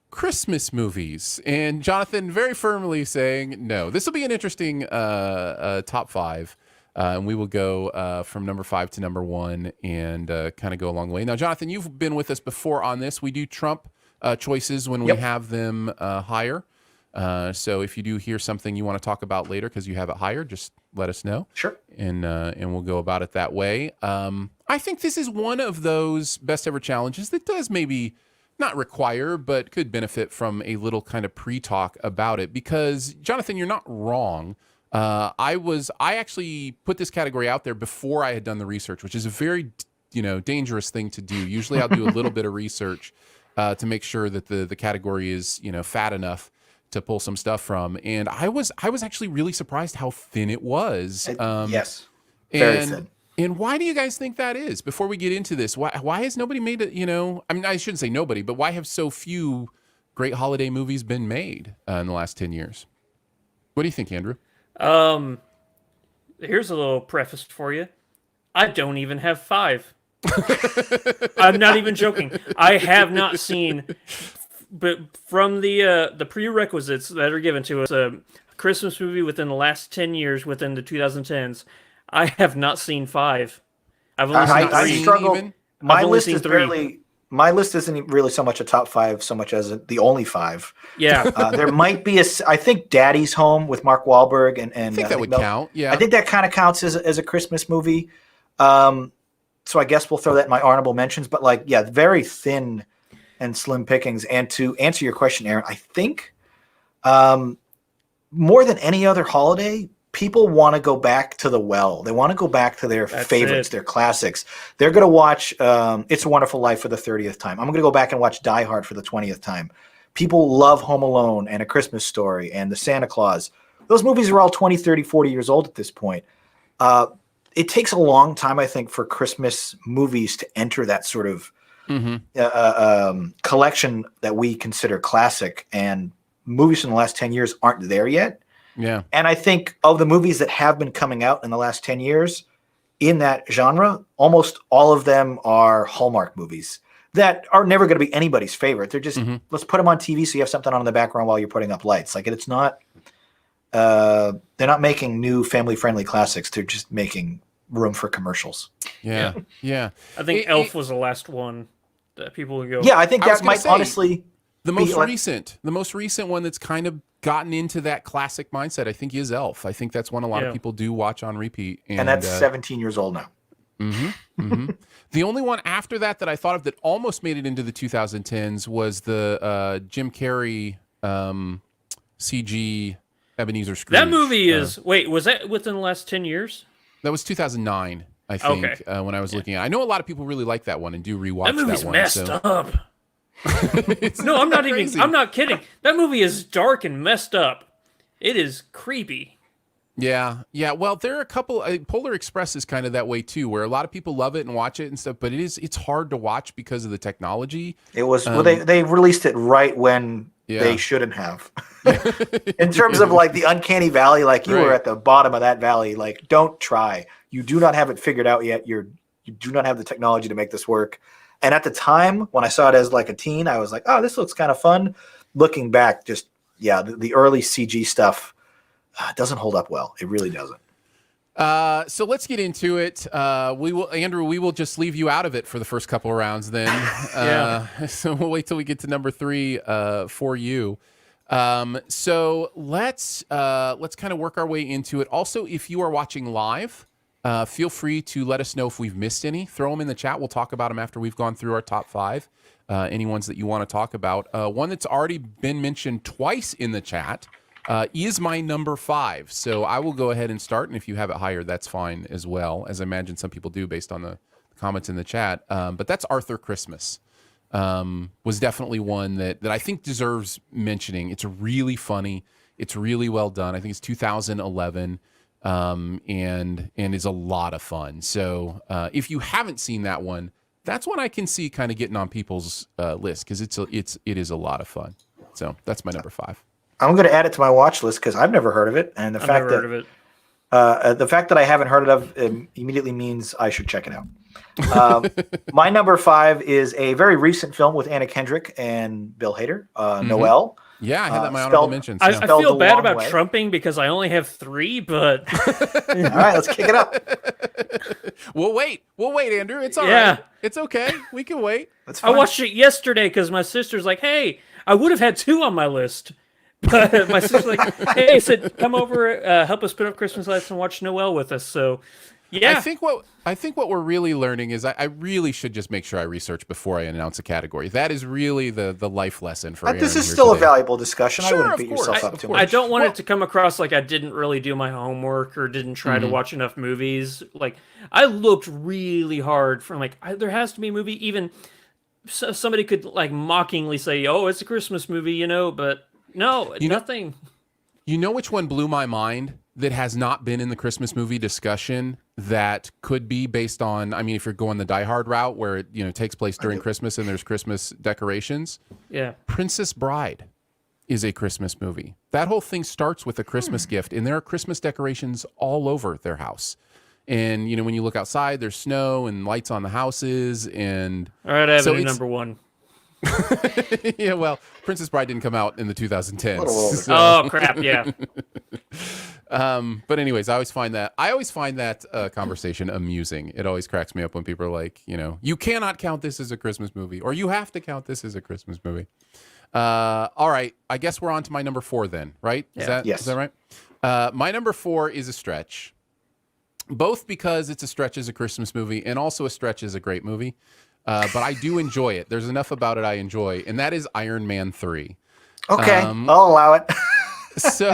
[SPEAKER 1] Christmas movies? And Jonathan very firmly saying no. This will be an interesting top five. And we will go from number 5 to number 1 and kind of go along the way. Now, Jonathan, you've been with us before on this. We do trump choices when we have them higher. So if you do hear something you want to talk about later because you have it higher, just let us know.
[SPEAKER 3] Sure.
[SPEAKER 1] And we'll go about it that way. I think this is one of those best ever challenges that does maybe not require, but could benefit from a little kind of pre-talk about it. Because, Jonathan, you're not wrong. I actually put this category out there before I had done the research, which is a very, dangerous thing to do. Usually I'll do a little bit of research to make sure that the category is, fat enough to pull some stuff from. And I was actually really surprised how thin it was.
[SPEAKER 3] Yes. Very thin.
[SPEAKER 1] And why do you guys think that is? Before we get into this, why has nobody made it, I mean, I shouldn't say nobody, but why have so few great holiday movies been made in the last 10 years? What do you think, Andrew?
[SPEAKER 2] Here's a little preface for you. I don't even have 5. I'm not even joking. I have not seen, but from the prerequisites that are given to us, a Christmas movie within the last 10 years, within the 2010s, I have not seen 5. I've only seen 3.
[SPEAKER 3] I struggle.
[SPEAKER 2] I've
[SPEAKER 3] My
[SPEAKER 2] only
[SPEAKER 3] list
[SPEAKER 2] seen
[SPEAKER 3] is
[SPEAKER 2] 3.
[SPEAKER 3] barely. My list isn't really so much a top 5, so much as the only 5.
[SPEAKER 2] Yeah.
[SPEAKER 3] There might be I think Daddy's Home with Mark Wahlberg and
[SPEAKER 1] I think that would count. Yeah.
[SPEAKER 3] I think that kind of counts as a Christmas movie. So I guess we'll throw that in my honorable mentions. But very thin and slim pickings. And to answer your question, Aaron, I think more than any other holiday, people want to go back to the well. They want to go back to their favorites, their classics. They're going to watch It's a Wonderful Life for the 30th time. I'm going to go back and watch Die Hard for the 20th time. People love Home Alone and A Christmas Story and The Santa Claus. Those movies are all 20, 30, 40 years old at this point. It takes a long time, I think, for Christmas movies to enter that sort of collection that we consider classic. And movies from the last 10 years aren't there yet.
[SPEAKER 1] Yeah.
[SPEAKER 3] And I think of the movies that have been coming out in the last 10 years in that genre, almost all of them are Hallmark movies that are never going to be anybody's favorite. They're just, let's put them on TV so you have something on in the background while you're putting up lights. It's not, they're not making new family-friendly classics. They're just making room for commercials.
[SPEAKER 1] Yeah. Yeah.
[SPEAKER 2] I think Elf was the last one that people would go.
[SPEAKER 3] Yeah, I think that might honestly
[SPEAKER 1] the most recent one that's kind of gotten into that classic mindset, I think, is Elf. I think that's one a lot of people do watch on repeat.
[SPEAKER 3] And that's 17 years old now.
[SPEAKER 1] The only one after that I thought of that almost made it into the 2010s was the Jim Carrey CG Ebenezer Scrooge.
[SPEAKER 2] That movie is, was that within the last 10 years?
[SPEAKER 1] That was 2009, I think, when I was looking at it. I know a lot of people really like that one and do rewatch that one.
[SPEAKER 2] That movie's messed up. No, I'm not crazy. Even. I'm not kidding. That movie is dark and messed up. It is creepy.
[SPEAKER 1] Yeah. Well, there are a couple. Polar Express is kind of that way too, where a lot of people love it and watch it and stuff. But it's hard to watch because of the technology.
[SPEAKER 3] It was they released it right when they shouldn't have. In terms of the uncanny valley, you were at the bottom of that valley. Don't try. You do not have it figured out yet. You do not have the technology to make this work. And at the time, when I saw it as a teen, I was like, oh, this looks kind of fun. Looking back, the early CG stuff doesn't hold up well. It really doesn't.
[SPEAKER 1] So let's get into it. Andrew, we will just leave you out of it for the first couple of rounds then. So we'll wait till we get to number 3 for you. So let's kind of work our way into it. Also, if you are watching live, feel free to let us know if we've missed any. Throw them in the chat. We'll talk about them after we've gone through our top 5. Any ones that you want to talk about. One that's already been mentioned twice in the chat is my number 5. So I will go ahead and start. And if you have it higher, that's fine as well, as I imagine some people do based on the comments in the chat. But that's Arthur Christmas. Was definitely one that I think deserves mentioning. It's really funny. It's really well done. I think it's 2011. and is a lot of fun. So if you haven't seen that one, that's one I can see kind of getting on people's list because it is a lot of fun. So that's my number 5.
[SPEAKER 3] I'm going to add it to my watch list because I've never heard of it, and the fact that I haven't heard of it immediately means I should check it out. My number 5 is a very recent film with Anna Kendrick and Bill Hader, Noelle.
[SPEAKER 1] Yeah, I had that in my honorable mentions.
[SPEAKER 2] I
[SPEAKER 1] Yeah.
[SPEAKER 2] feel bad about
[SPEAKER 3] way.
[SPEAKER 2] trumping because I only have 3, but
[SPEAKER 3] All right, let's kick it up.
[SPEAKER 1] We'll wait, Andrew. It's all
[SPEAKER 2] Yeah.
[SPEAKER 1] right. It's okay. We can wait.
[SPEAKER 3] That's
[SPEAKER 2] I
[SPEAKER 3] fine.
[SPEAKER 2] watched it yesterday because my sister's like, "Hey, I would have had 2 on my list." But my sister's like, "Hey," said, "Come over, help us put up Christmas lights and watch Noelle with us." So, yeah,
[SPEAKER 1] I think what we're really learning is I really should just make sure I research before I announce a category. That is really the life lesson for Aaron
[SPEAKER 3] This is
[SPEAKER 1] here
[SPEAKER 3] still a
[SPEAKER 1] today.
[SPEAKER 3] valuable discussion.
[SPEAKER 1] Sure,
[SPEAKER 3] I wouldn't
[SPEAKER 1] of
[SPEAKER 3] beat
[SPEAKER 1] course.
[SPEAKER 3] yourself up too
[SPEAKER 1] Of
[SPEAKER 3] much.
[SPEAKER 2] I don't want it to come across like I didn't really do my homework or didn't try to watch enough movies. Like I looked really hard for there has to be a movie. Even somebody could like mockingly say, "Oh, it's a Christmas movie," but no, nothing.
[SPEAKER 1] You know which one blew my mind that has not been in the Christmas movie discussion that could be based on, I mean, if you're going the Die Hard route where it takes place during Christmas and there's Christmas decorations.
[SPEAKER 2] Yeah.
[SPEAKER 1] Princess Bride is a Christmas movie. That whole thing starts with a Christmas gift, and there are Christmas decorations all over their house. And, when you look outside, there's snow and lights on the houses. And
[SPEAKER 2] All right, I have
[SPEAKER 1] so
[SPEAKER 2] a number 1.
[SPEAKER 1] yeah, well, Princess Bride didn't come out in the 2010s.
[SPEAKER 2] Oh crap! Yeah.
[SPEAKER 1] But anyways, I always find that conversation amusing. It always cracks me up when people are like, you cannot count this as a Christmas movie, or you have to count this as a Christmas movie. All right, I guess we're on to my number 4 then, right?
[SPEAKER 2] Yeah.
[SPEAKER 1] Is that right? My number 4 is a stretch, both because it's a stretch as a Christmas movie and also a stretch as a great movie. But I do enjoy it. There's enough about it I enjoy, and that is Iron Man 3.
[SPEAKER 3] Okay, I'll allow it.
[SPEAKER 1] So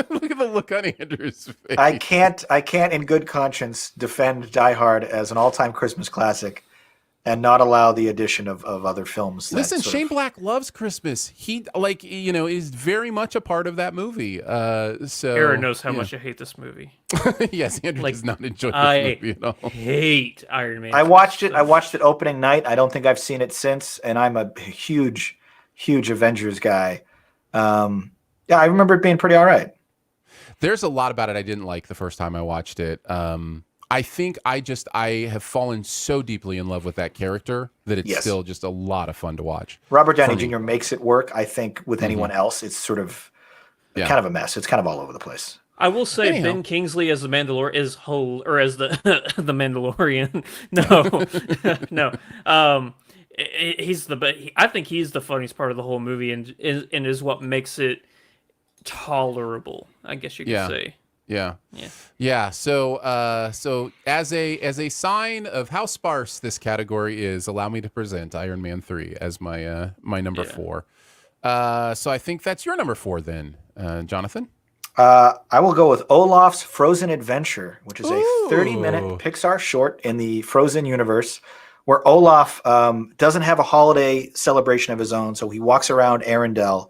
[SPEAKER 1] look at the look on Andrew's face.
[SPEAKER 3] I can't in good conscience defend Die Hard as an all-time Christmas classic and not allow the addition of other films. that
[SPEAKER 1] Listen,
[SPEAKER 3] sort
[SPEAKER 1] Shane
[SPEAKER 3] of-
[SPEAKER 1] Black loves Christmas. He is very much a part of that movie. So
[SPEAKER 2] Aaron knows how much I hate this movie.
[SPEAKER 1] Yes, Andrew does not enjoy this
[SPEAKER 2] I
[SPEAKER 1] movie at all.
[SPEAKER 2] hate Iron Man.
[SPEAKER 3] I watched it opening night. I don't think I've seen it since, and I'm a huge Avengers guy. Yeah, I remember it being pretty all right.
[SPEAKER 1] There's a lot about it I didn't like the first time I watched it. I think I have fallen so deeply in love with that character that it's still just a lot of fun to watch.
[SPEAKER 3] Robert Downey Jr. makes it work. I think with anyone else, it's sort of kind of a mess. It's kind of all over the place.
[SPEAKER 2] I will say
[SPEAKER 1] Anyhow.
[SPEAKER 2] Ben Kingsley as the Mandalorian as the the Mandalorian. No. I think he's the funniest part of the whole movie and is what makes it tolerable, I guess you could say.
[SPEAKER 1] Yeah. So as a sign of how sparse this category is, allow me to present Iron Man 3 as my my number 4. So I think that's your number 4 then, Jonathan.
[SPEAKER 3] I will go with Olaf's Frozen Adventure, which is a 30-minute Pixar short in the Frozen universe, where Olaf doesn't have a holiday celebration of his own, so he walks around Arendelle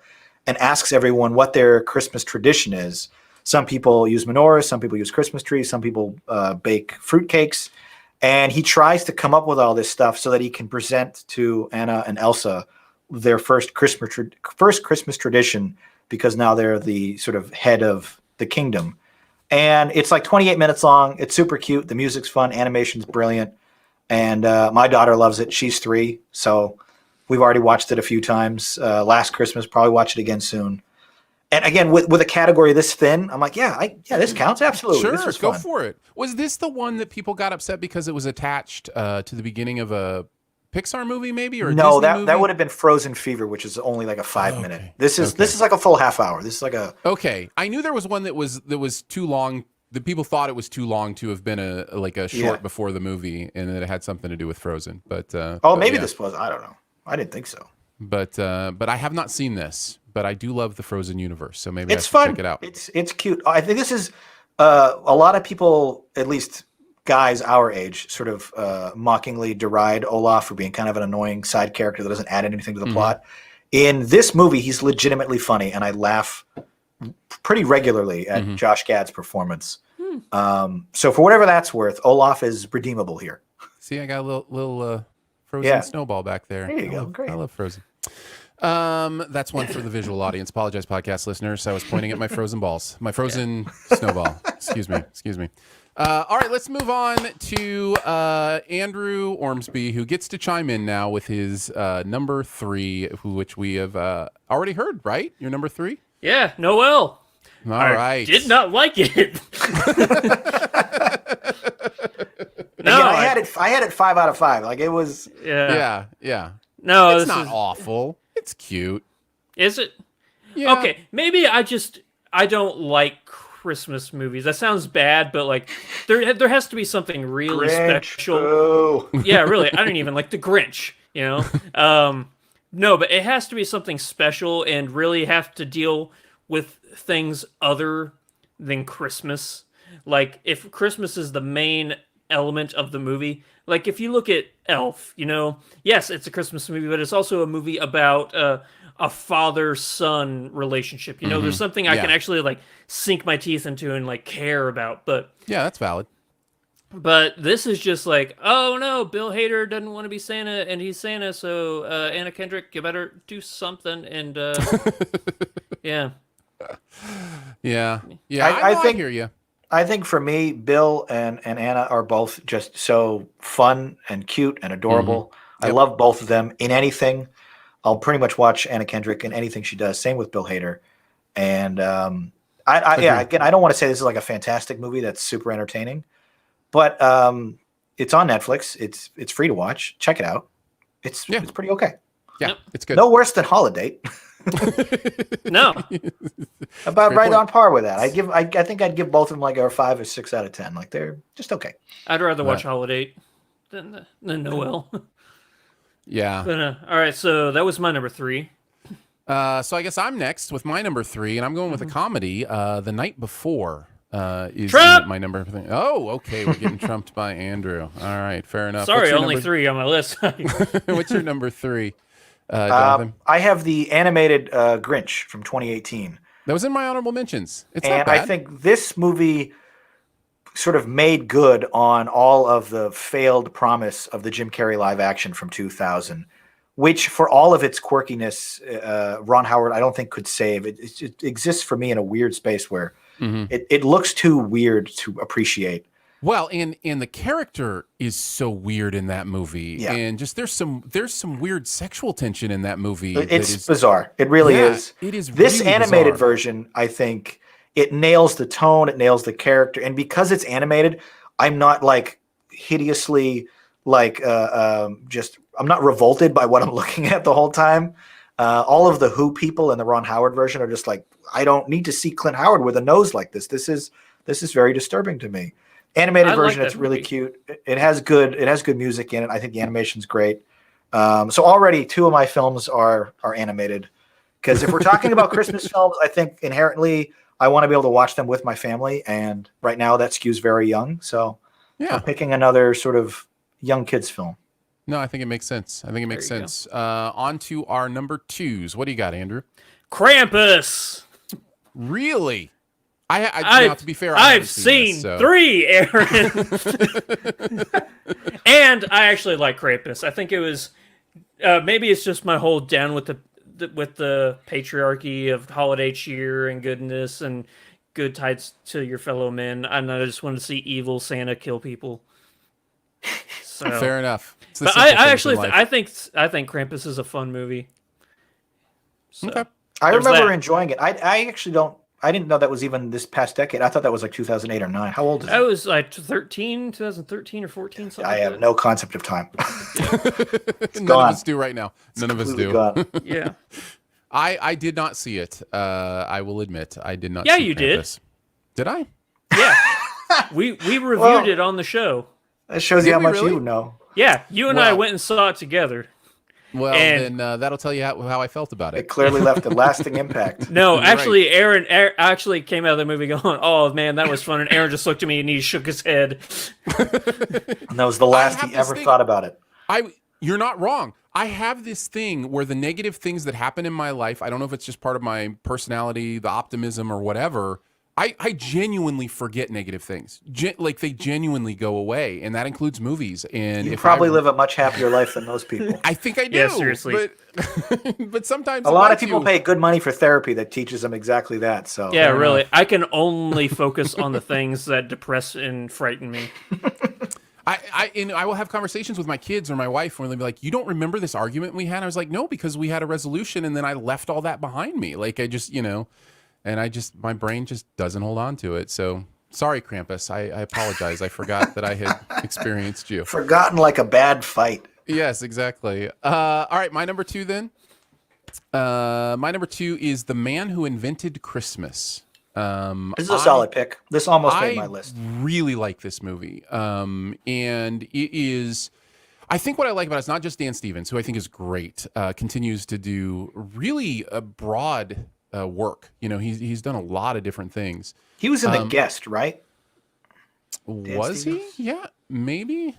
[SPEAKER 3] and asks everyone what their Christmas tradition is. Some people use menorahs, some people use Christmas trees, some people bake fruitcakes, and he tries to come up with all this stuff so that he can present to Anna and Elsa their first Christmas tradition, because now they're the sort of head of the kingdom. And it's like 28 minutes long. It's super cute. The music's fun. Animation's brilliant. And my daughter loves it. She's 3, so we've already watched it a few times. Last Christmas, probably watch it again soon. And again, with a category this thin, I'm like, this counts. Absolutely.
[SPEAKER 1] Sure,
[SPEAKER 3] this was
[SPEAKER 1] go
[SPEAKER 3] fun.
[SPEAKER 1] for it. Was this the one that people got upset because it was attached to the beginning of a Pixar movie, maybe, or a
[SPEAKER 3] No,
[SPEAKER 1] Disney movie?
[SPEAKER 3] that would have been Frozen Fever, which is only like a 5-minute. This is like a full half hour. This is like a
[SPEAKER 1] I knew there was one that was too long. The people thought it was too long to have been a short before the movie, and that it had something to do with Frozen. But
[SPEAKER 3] maybe this was. I don't know. I didn't think so.
[SPEAKER 1] But I have not seen this. But I do love the Frozen universe, so maybe
[SPEAKER 3] It's
[SPEAKER 1] I should
[SPEAKER 3] fun.
[SPEAKER 1] check it out.
[SPEAKER 3] It's cute. I think this is a lot of people, at least guys our age, sort of mockingly deride Olaf for being kind of an annoying side character that doesn't add anything to the plot. In this movie, he's legitimately funny, and I laugh pretty regularly at Josh Gad's performance. So for whatever that's worth, Olaf is redeemable here.
[SPEAKER 1] See, I got a little frozen snowball back there.
[SPEAKER 3] There you go. Great.
[SPEAKER 1] I love Frozen. That's one for the visual audience. Apologize, podcast listeners. I was pointing at my frozen balls, my frozen snowball. Excuse me. All right, let's move on to Andrew Ormsby, who gets to chime in now with his number 3, which we have already heard, right? Your number 3?
[SPEAKER 2] Yeah, Noel.
[SPEAKER 1] All right.
[SPEAKER 2] Did not like it.
[SPEAKER 3] No, I had it 5 out of 5. Like it was.
[SPEAKER 1] Yeah.
[SPEAKER 2] No,
[SPEAKER 1] it's not awful. It's cute.
[SPEAKER 2] Is it?
[SPEAKER 1] Yeah.
[SPEAKER 2] Okay, maybe I don't like Christmas movies. That sounds bad, but like there has to be something really special.
[SPEAKER 3] Oh.
[SPEAKER 2] Yeah, really. I don't even like the Grinch, you know? No, but it has to be something special and really have to deal with things other than Christmas. Like if Christmas is the main element of the movie, like if you look at Elf, you know, yes, it's a Christmas movie, but it's also a movie about a father-son relationship. You know, there's something I can actually like sink my teeth into and like care about. But
[SPEAKER 1] yeah, that's valid.
[SPEAKER 2] But this is just like, oh no, Bill Hader doesn't want to be Santa, and he's Santa, so Anna Kendrick, you better do something. And yeah.
[SPEAKER 3] I
[SPEAKER 1] hear you.
[SPEAKER 3] I think for me, Bill and Anna are both just so fun and cute and adorable. I love both of them in anything. I'll pretty much watch Anna Kendrick in anything she does. Same with Bill Hader. And again, I don't want to say this is like a fantastic movie that's super entertaining, but it's on Netflix. It's free to watch. Check it out. It's pretty okay.
[SPEAKER 1] Yeah, it's good.
[SPEAKER 3] No worse than Holidate.
[SPEAKER 2] No.
[SPEAKER 3] About right on par with that. I think I'd give both of them like a 5 or 6 out of 10. Like they're just okay.
[SPEAKER 2] I'd rather watch Holidate than Noel.
[SPEAKER 1] Yeah.
[SPEAKER 2] But, all right, so that was my number 3.
[SPEAKER 1] So I guess I'm next with my number 3, and I'm going with a comedy. The Night Before is my number 3. Oh, okay. We're getting trumped by Andrew. All right, fair enough.
[SPEAKER 2] Sorry, only 3 on my list.
[SPEAKER 1] What's your number 3? Jonathan?
[SPEAKER 3] I have the animated Grinch from 2018.
[SPEAKER 1] That was in my honorable mentions. It's not
[SPEAKER 3] And
[SPEAKER 1] bad.
[SPEAKER 3] I think this movie sort of made good on all of the failed promise of the Jim Carrey live action from 2000, which for all of its quirkiness, Ron Howard, I don't think could save. It exists for me in a weird space where it looks too weird to appreciate.
[SPEAKER 1] Well, and the character is so weird in that movie, and just there's some weird sexual tension in that movie.
[SPEAKER 3] It's bizarre. It really is.
[SPEAKER 1] It is.
[SPEAKER 3] This
[SPEAKER 1] really
[SPEAKER 3] animated
[SPEAKER 1] bizarre.
[SPEAKER 3] version, I think, it nails the tone, it nails the character, and because it's animated, I'm not like hideously like I'm not revolted by what I'm looking at the whole time. All of the Who people in the Ron Howard version are just like, I don't need to see Clint Howard with a nose like this. This is very disturbing to me. Animated version, it's really cute. It has good music in it. I think the animation's great. So already 2 of my films are animated. Because if we're talking about Christmas films, I think inherently I want to be able to watch them with my family. And right now that skews very young. So I'm picking another sort of young kids film.
[SPEAKER 1] No, I think it makes sense. On to our number 2s. What do you got, Andrew?
[SPEAKER 2] Krampus.
[SPEAKER 1] Really? To be fair,
[SPEAKER 2] I've seen 3, Aaron. And I actually like Krampus. I think it was maybe it's just my whole down with the patriarchy of holiday cheer and goodness and good tidings to your fellow men. And I just want to see evil Santa kill people. So.
[SPEAKER 1] Fair enough.
[SPEAKER 2] But I think Krampus is a fun movie. So,
[SPEAKER 1] okay.
[SPEAKER 3] I remember enjoying it. I didn't know that was even this past decade. I thought that was like 2008 or 9. How old is it?
[SPEAKER 2] I was like 2013 or 14. Something
[SPEAKER 3] I have no concept of time.
[SPEAKER 1] None of us do right now. None of us do.
[SPEAKER 3] Gone.
[SPEAKER 2] Yeah.
[SPEAKER 1] I did not see it. I will admit I did not.
[SPEAKER 2] Yeah,
[SPEAKER 1] see
[SPEAKER 2] you
[SPEAKER 1] Krampus. Did I?
[SPEAKER 2] Yeah. We reviewed it on the show.
[SPEAKER 3] That shows you how much you know.
[SPEAKER 2] Yeah, you and I went and saw it together.
[SPEAKER 1] Well, then that'll tell you how I felt about it.
[SPEAKER 3] It clearly left a lasting impact.
[SPEAKER 2] No, actually, Aaron actually came out of the movie going, "Oh man, that was fun." And Aaron just looked at me and he shook his head.
[SPEAKER 3] And that was the last he ever thought about it.
[SPEAKER 1] You're not wrong. I have this thing where the negative things that happen in my life, I don't know if it's just part of my personality, the optimism or whatever, I genuinely forget negative things. Like they genuinely go away, and that includes movies. And
[SPEAKER 3] You
[SPEAKER 1] if
[SPEAKER 3] probably live a much happier life than most people.
[SPEAKER 1] I think I do.
[SPEAKER 2] Yeah, seriously.
[SPEAKER 1] But but sometimes
[SPEAKER 3] A
[SPEAKER 1] it
[SPEAKER 3] lot of
[SPEAKER 1] bites
[SPEAKER 3] people
[SPEAKER 1] you.
[SPEAKER 3] pay good money for therapy that teaches them exactly that. So
[SPEAKER 2] Yeah,
[SPEAKER 1] Fair
[SPEAKER 2] really.
[SPEAKER 1] enough.
[SPEAKER 2] I can only focus on the things that depress and frighten me.
[SPEAKER 1] I will have conversations with my kids or my wife where they'll be like, "You don't remember this argument we had?" I was like, "No, because we had a resolution, and then I left all that behind me. Like I just, and my brain just doesn't hold on to it. So sorry, Krampus. I apologize. I forgot that I had experienced you.
[SPEAKER 3] forgotten like a bad fight.
[SPEAKER 1] Yes, exactly. All right, my number 2 then. My number 2 is The Man Who Invented Christmas.
[SPEAKER 3] This is a solid pick. This almost made my
[SPEAKER 1] I
[SPEAKER 3] list.
[SPEAKER 1] really like this movie. And it is, I think what I like about it is not just Dan Stevens, who I think is great, continues to do really a broad work. He's done a lot of different things.
[SPEAKER 3] He was in The Guest, right?
[SPEAKER 1] Was he?
[SPEAKER 3] Stevens?
[SPEAKER 1] Yeah, maybe.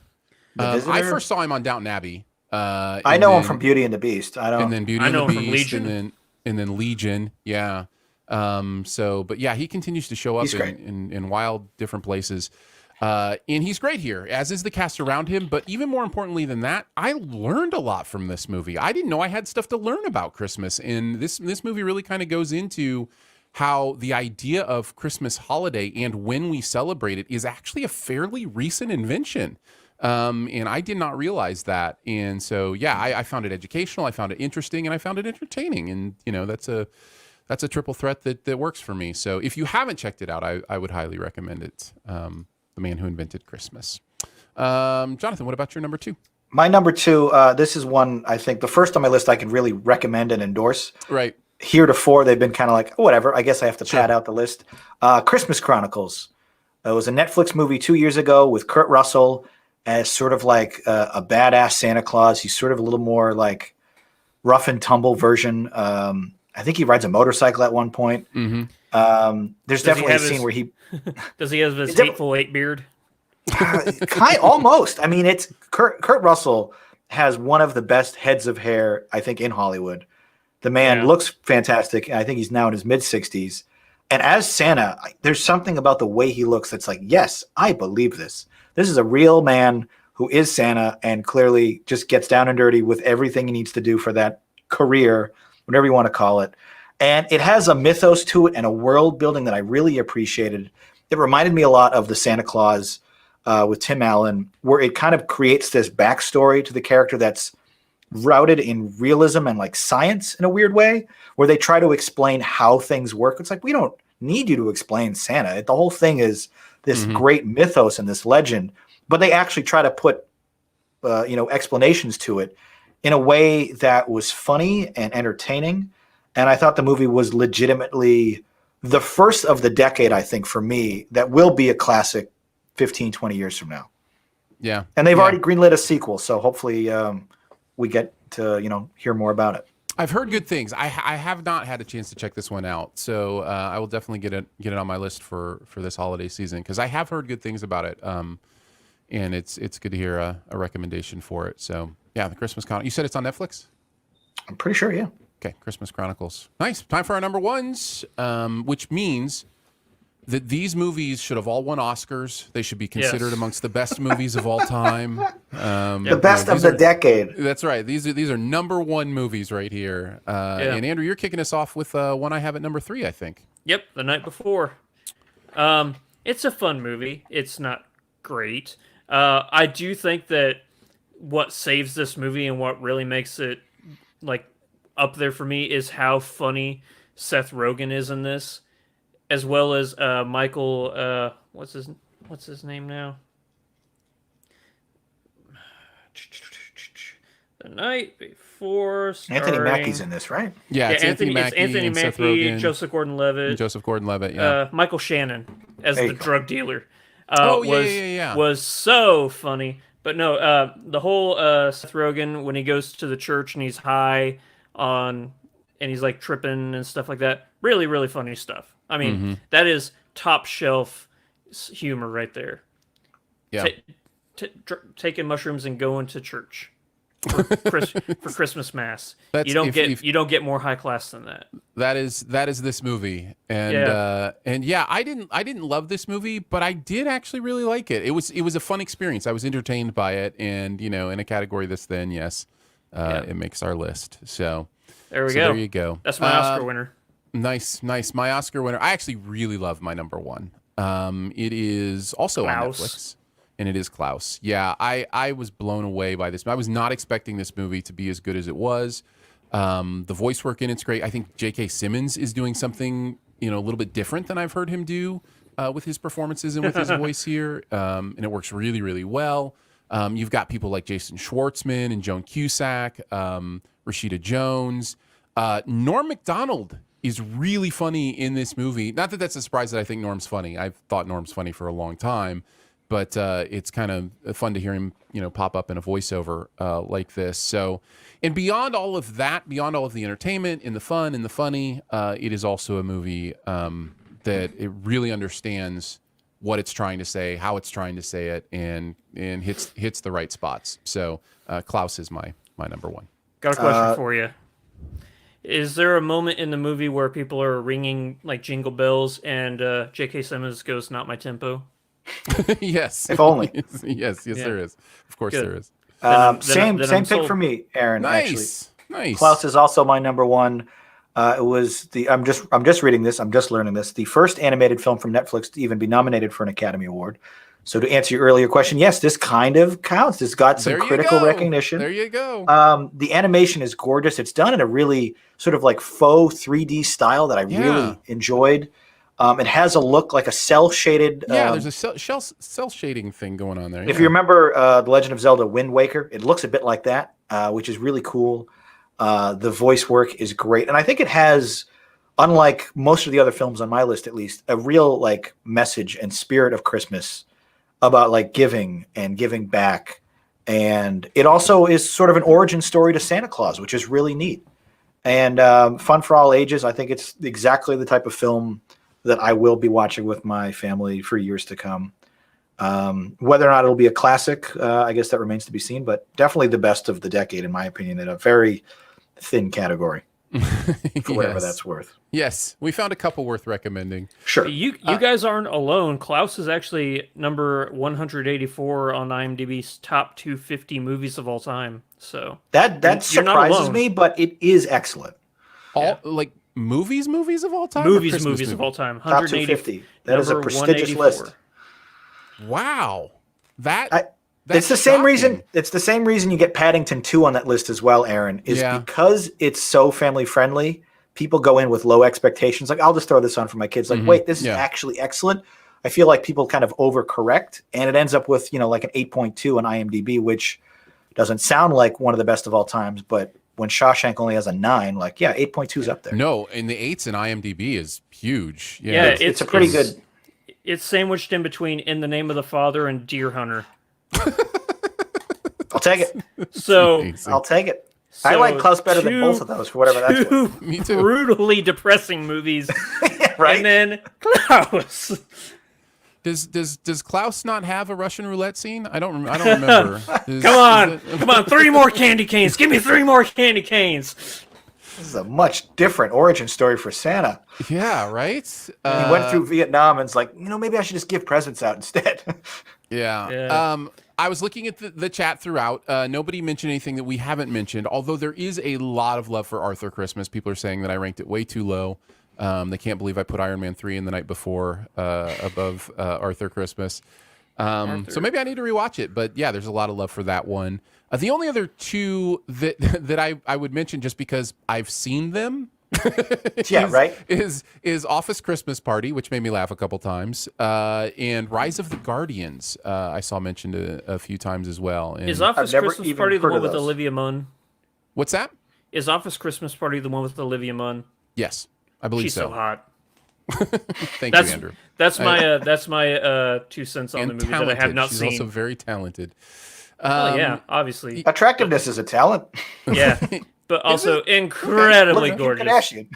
[SPEAKER 3] The
[SPEAKER 1] I
[SPEAKER 3] Visitor?
[SPEAKER 1] first saw him on Downton Abbey.
[SPEAKER 3] I know him from Beauty and the Beast. I don't.
[SPEAKER 1] And then Beauty
[SPEAKER 2] I
[SPEAKER 1] and
[SPEAKER 2] know
[SPEAKER 1] the
[SPEAKER 2] him from
[SPEAKER 1] Beast,
[SPEAKER 2] Legion.
[SPEAKER 1] and then Legion, yeah. But yeah, he continues to show up
[SPEAKER 3] He's great.
[SPEAKER 1] in wild different places. And he's great here, as is the cast around him. But even more importantly than that, I learned a lot from this movie. I didn't know I had stuff to learn about Christmas. And this movie really kind of goes into how the idea of Christmas holiday and when we celebrate it is actually a fairly recent invention. And I did not realize that. And so, yeah, I found it educational. I found it interesting, and I found it entertaining. And, that's a triple threat that works for me. So if you haven't checked it out, I would highly recommend it. The Man Who Invented Christmas. Jonathan, what about your number 2?
[SPEAKER 3] My number 2, this is one I think the first on my list I can really recommend and endorse.
[SPEAKER 1] Right.
[SPEAKER 3] Heretofore, they've been kind of like, whatever, I guess I have to pad out the list. Christmas Chronicles. It was a Netflix movie 2 years ago with Kurt Russell as sort of like a badass Santa Claus. He's sort of a little more like rough and tumble version. I think he rides a motorcycle at one point.
[SPEAKER 1] Mm-hmm.
[SPEAKER 3] There's definitely a scene where he
[SPEAKER 2] Does he have his hateful eight beard?
[SPEAKER 3] almost. I mean, it's Kurt Russell has one of the best heads of hair I think in Hollywood. The man looks fantastic. I think he's now in his mid-60s. And as Santa, there's something about the way he looks that's like, yes, I believe this. This is a real man who is Santa and clearly just gets down and dirty with everything he needs to do for that career, whatever you want to call it. And it has a mythos to it and a world building that I really appreciated. It reminded me a lot of the Santa Claus with Tim Allen, where it kind of creates this backstory to the character that's routed in realism and like science in a weird way, where they try to explain how things work. It's like, we don't need you to explain Santa. The whole thing is this great mythos and this legend, but they actually try to put, explanations to it in a way that was funny and entertaining. And I thought the movie was legitimately the first of the decade, I think, for me, that will be a classic 15, 20 years from now.
[SPEAKER 1] Yeah.
[SPEAKER 3] And they've already greenlit a sequel, so hopefully we get to, hear more about it.
[SPEAKER 1] I've heard good things. I have not had a chance to check this one out, so I will definitely get it on my list for this holiday season, because I have heard good things about it. And it's good to hear a recommendation for it. So yeah, the Christmas Chronicles. You said it's on Netflix?
[SPEAKER 3] I'm pretty sure, yeah.
[SPEAKER 1] Okay, Christmas Chronicles. Nice. Time for our number 1s, which means that these movies should have all won Oscars. They should be considered amongst the best movies of all time.
[SPEAKER 3] The best of the decade.
[SPEAKER 1] That's right. These are number 1 movies right here. And Andrew, you're kicking us off with one I have at number 3, I think.
[SPEAKER 2] Yep, The Night Before. It's a fun movie. It's not great. I do think that what saves this movie and what really makes it like up there for me is how funny Seth Rogen is in this, as well as Michael. What's his name now? The Night Before.
[SPEAKER 3] Anthony Mackie's in this, right?
[SPEAKER 1] Yeah, it's Anthony Mackie,
[SPEAKER 2] Anthony
[SPEAKER 1] and Seth
[SPEAKER 2] Mackie,
[SPEAKER 1] Rogen,
[SPEAKER 2] Joseph Gordon-Levitt,
[SPEAKER 1] Joseph Gordon-Levitt. Yeah.
[SPEAKER 2] Michael Shannon as
[SPEAKER 3] There
[SPEAKER 2] the
[SPEAKER 3] you go.
[SPEAKER 2] drug dealer.
[SPEAKER 1] Yeah.
[SPEAKER 2] Was so funny. But no, the whole Seth Rogen, when he goes to the church and he's high and he's like tripping and stuff like that. Really, really funny stuff. I mean, that is top shelf humor right there.
[SPEAKER 1] Yeah.
[SPEAKER 2] Taking mushrooms and going to church. for Christmas mass.
[SPEAKER 1] That's-
[SPEAKER 2] You don't
[SPEAKER 1] if-
[SPEAKER 2] you don't get more high class than that.
[SPEAKER 1] That is this movie, and yeah, I didn't love this movie, but I did actually really like it. It was a fun experience. I was entertained by it, and in a category this thin, yes, it makes our list. So
[SPEAKER 2] There we go.
[SPEAKER 1] There you go.
[SPEAKER 2] That's my Oscar winner.
[SPEAKER 1] Nice. My Oscar winner. I actually really love my number one. It is also on
[SPEAKER 2] Klaus.
[SPEAKER 1] Netflix, and it is Klaus. Yeah, I was blown away by this. I was not expecting this movie to be as good as it was. The voice work in it's great. I think J.K. Simmons is doing something a little bit different than I've heard him do with his performances and with his voice here, and it works really, really well. You've got people like Jason Schwartzman and Joan Cusack, Rashida Jones, Norm Macdonald is really funny in this movie. Not that that's a surprise that I think Norm's funny. I've thought Norm's funny for a long time, but it's kind of fun to hear him, pop up in a voiceover like this. So, and beyond all of that, beyond all of the entertainment and the fun and the funny, it is also a movie that it really understands what it's trying to say, how it's trying to say it, and hits the right spots. So, Klaus is my number one.
[SPEAKER 2] Got a question for you. Is there a moment in the movie where people are ringing like jingle bells and J.K. Simmons goes, "Not my tempo"?
[SPEAKER 1] Yes.
[SPEAKER 3] If only.
[SPEAKER 1] yes, there is. Of course,
[SPEAKER 2] Good.
[SPEAKER 1] there is.
[SPEAKER 3] Same
[SPEAKER 2] I'm
[SPEAKER 3] pick
[SPEAKER 2] sold.
[SPEAKER 3] for me, Aaron.
[SPEAKER 1] Nice.
[SPEAKER 3] Klaus is also my number one. It was I'm just reading this. I'm just learning this. The first animated film from Netflix to even be nominated for an Academy Award. So to answer your earlier question, yes, this kind of counts. It's got some
[SPEAKER 1] There you
[SPEAKER 3] critical
[SPEAKER 1] go.
[SPEAKER 3] recognition.
[SPEAKER 1] There you go.
[SPEAKER 3] The animation is gorgeous. It's done in a really sort of like faux 3D style that I really enjoyed. It has a look like a cell shaded.
[SPEAKER 1] There's a cell shading thing going on there.
[SPEAKER 3] If you remember The Legend of Zelda: Wind Waker, it looks a bit like that, which is really cool. The voice work is great, and I think it has, unlike most of the other films on my list, at least, a real like message and spirit of Christmas about like giving and giving back. And it also is sort of an origin story to Santa Claus, which is really neat and fun for all ages. I think it's exactly the type of film that I will be watching with my family for years to come. Whether or not it'll be a classic, I guess that remains to be seen, but definitely the best of the decade, in my opinion, in a very thin category, for whatever that's worth.
[SPEAKER 1] Yes, we found a couple worth recommending.
[SPEAKER 3] Sure.
[SPEAKER 2] You guys aren't alone. Klaus is actually number 184 on IMDb's top 250 movies of all time. So
[SPEAKER 3] that
[SPEAKER 2] you're not
[SPEAKER 3] surprises
[SPEAKER 2] alone.
[SPEAKER 3] me, but it is excellent.
[SPEAKER 1] Like movies of all time.
[SPEAKER 2] Movies
[SPEAKER 1] Or Christmas
[SPEAKER 2] of all time.
[SPEAKER 3] Top 250. That is a prestigious list.
[SPEAKER 1] Wow,
[SPEAKER 3] It's the same reason. It's the same reason you get Paddington 2 on that list as well, Aaron. Is because it's so family friendly. People go in with low expectations. Like, I'll just throw this on for my kids. Like, wait, this is actually excellent. I feel like people kind of overcorrect, and it ends up with like an 8.2 on IMDb, which doesn't sound like one of the best of all times. But when Shawshank only has a 9, 8.2 is up there.
[SPEAKER 1] No, and the 8s in IMDb is huge.
[SPEAKER 2] Yeah,
[SPEAKER 3] it's a pretty good.
[SPEAKER 2] It's sandwiched in between In the Name of the Father and Deer Hunter.
[SPEAKER 3] I'll take it.
[SPEAKER 2] So
[SPEAKER 3] I'll take it. I like Klaus better than both of those, for whatever that's worth.
[SPEAKER 1] Me too.
[SPEAKER 2] Brutally depressing movies.
[SPEAKER 3] Right?
[SPEAKER 2] And then Klaus.
[SPEAKER 1] Does Klaus not have a Russian roulette scene? I don't remember.
[SPEAKER 2] Come on, 3 more candy canes. Give me 3 more candy canes.
[SPEAKER 3] This is a much different origin story for Santa.
[SPEAKER 1] Yeah, right.
[SPEAKER 3] He went through Vietnam and it's like, maybe I should just give presents out instead.
[SPEAKER 1] Yeah. I was looking at the chat throughout. Nobody mentioned anything that we haven't mentioned, although there is a lot of love for Arthur Christmas. People are saying that I ranked it way too low. They can't believe I put Iron Man 3 in the night before above Arthur Christmas. So maybe I need to rewatch it. But yeah, there's a lot of love for that one. The only other two that I would mention just because I've seen them is Office Christmas Party, which made me laugh a couple times, and Rise of the Guardians. I saw mentioned a few times as well. And
[SPEAKER 2] Is Office Christmas Party the one with Olivia Munn?
[SPEAKER 1] What's that?
[SPEAKER 2] Is Office Christmas Party the one with Olivia Munn?
[SPEAKER 1] Yes, I believe
[SPEAKER 2] She's so hot.
[SPEAKER 1] Thank you, Andrew.
[SPEAKER 2] That's my 2 cents on the movie that I have not
[SPEAKER 1] She's
[SPEAKER 2] seen.
[SPEAKER 1] also very talented.
[SPEAKER 2] Yeah, obviously.
[SPEAKER 3] Attractiveness is a talent.
[SPEAKER 2] Yeah, but also incredibly
[SPEAKER 3] Look at
[SPEAKER 2] gorgeous,
[SPEAKER 3] Kardashian.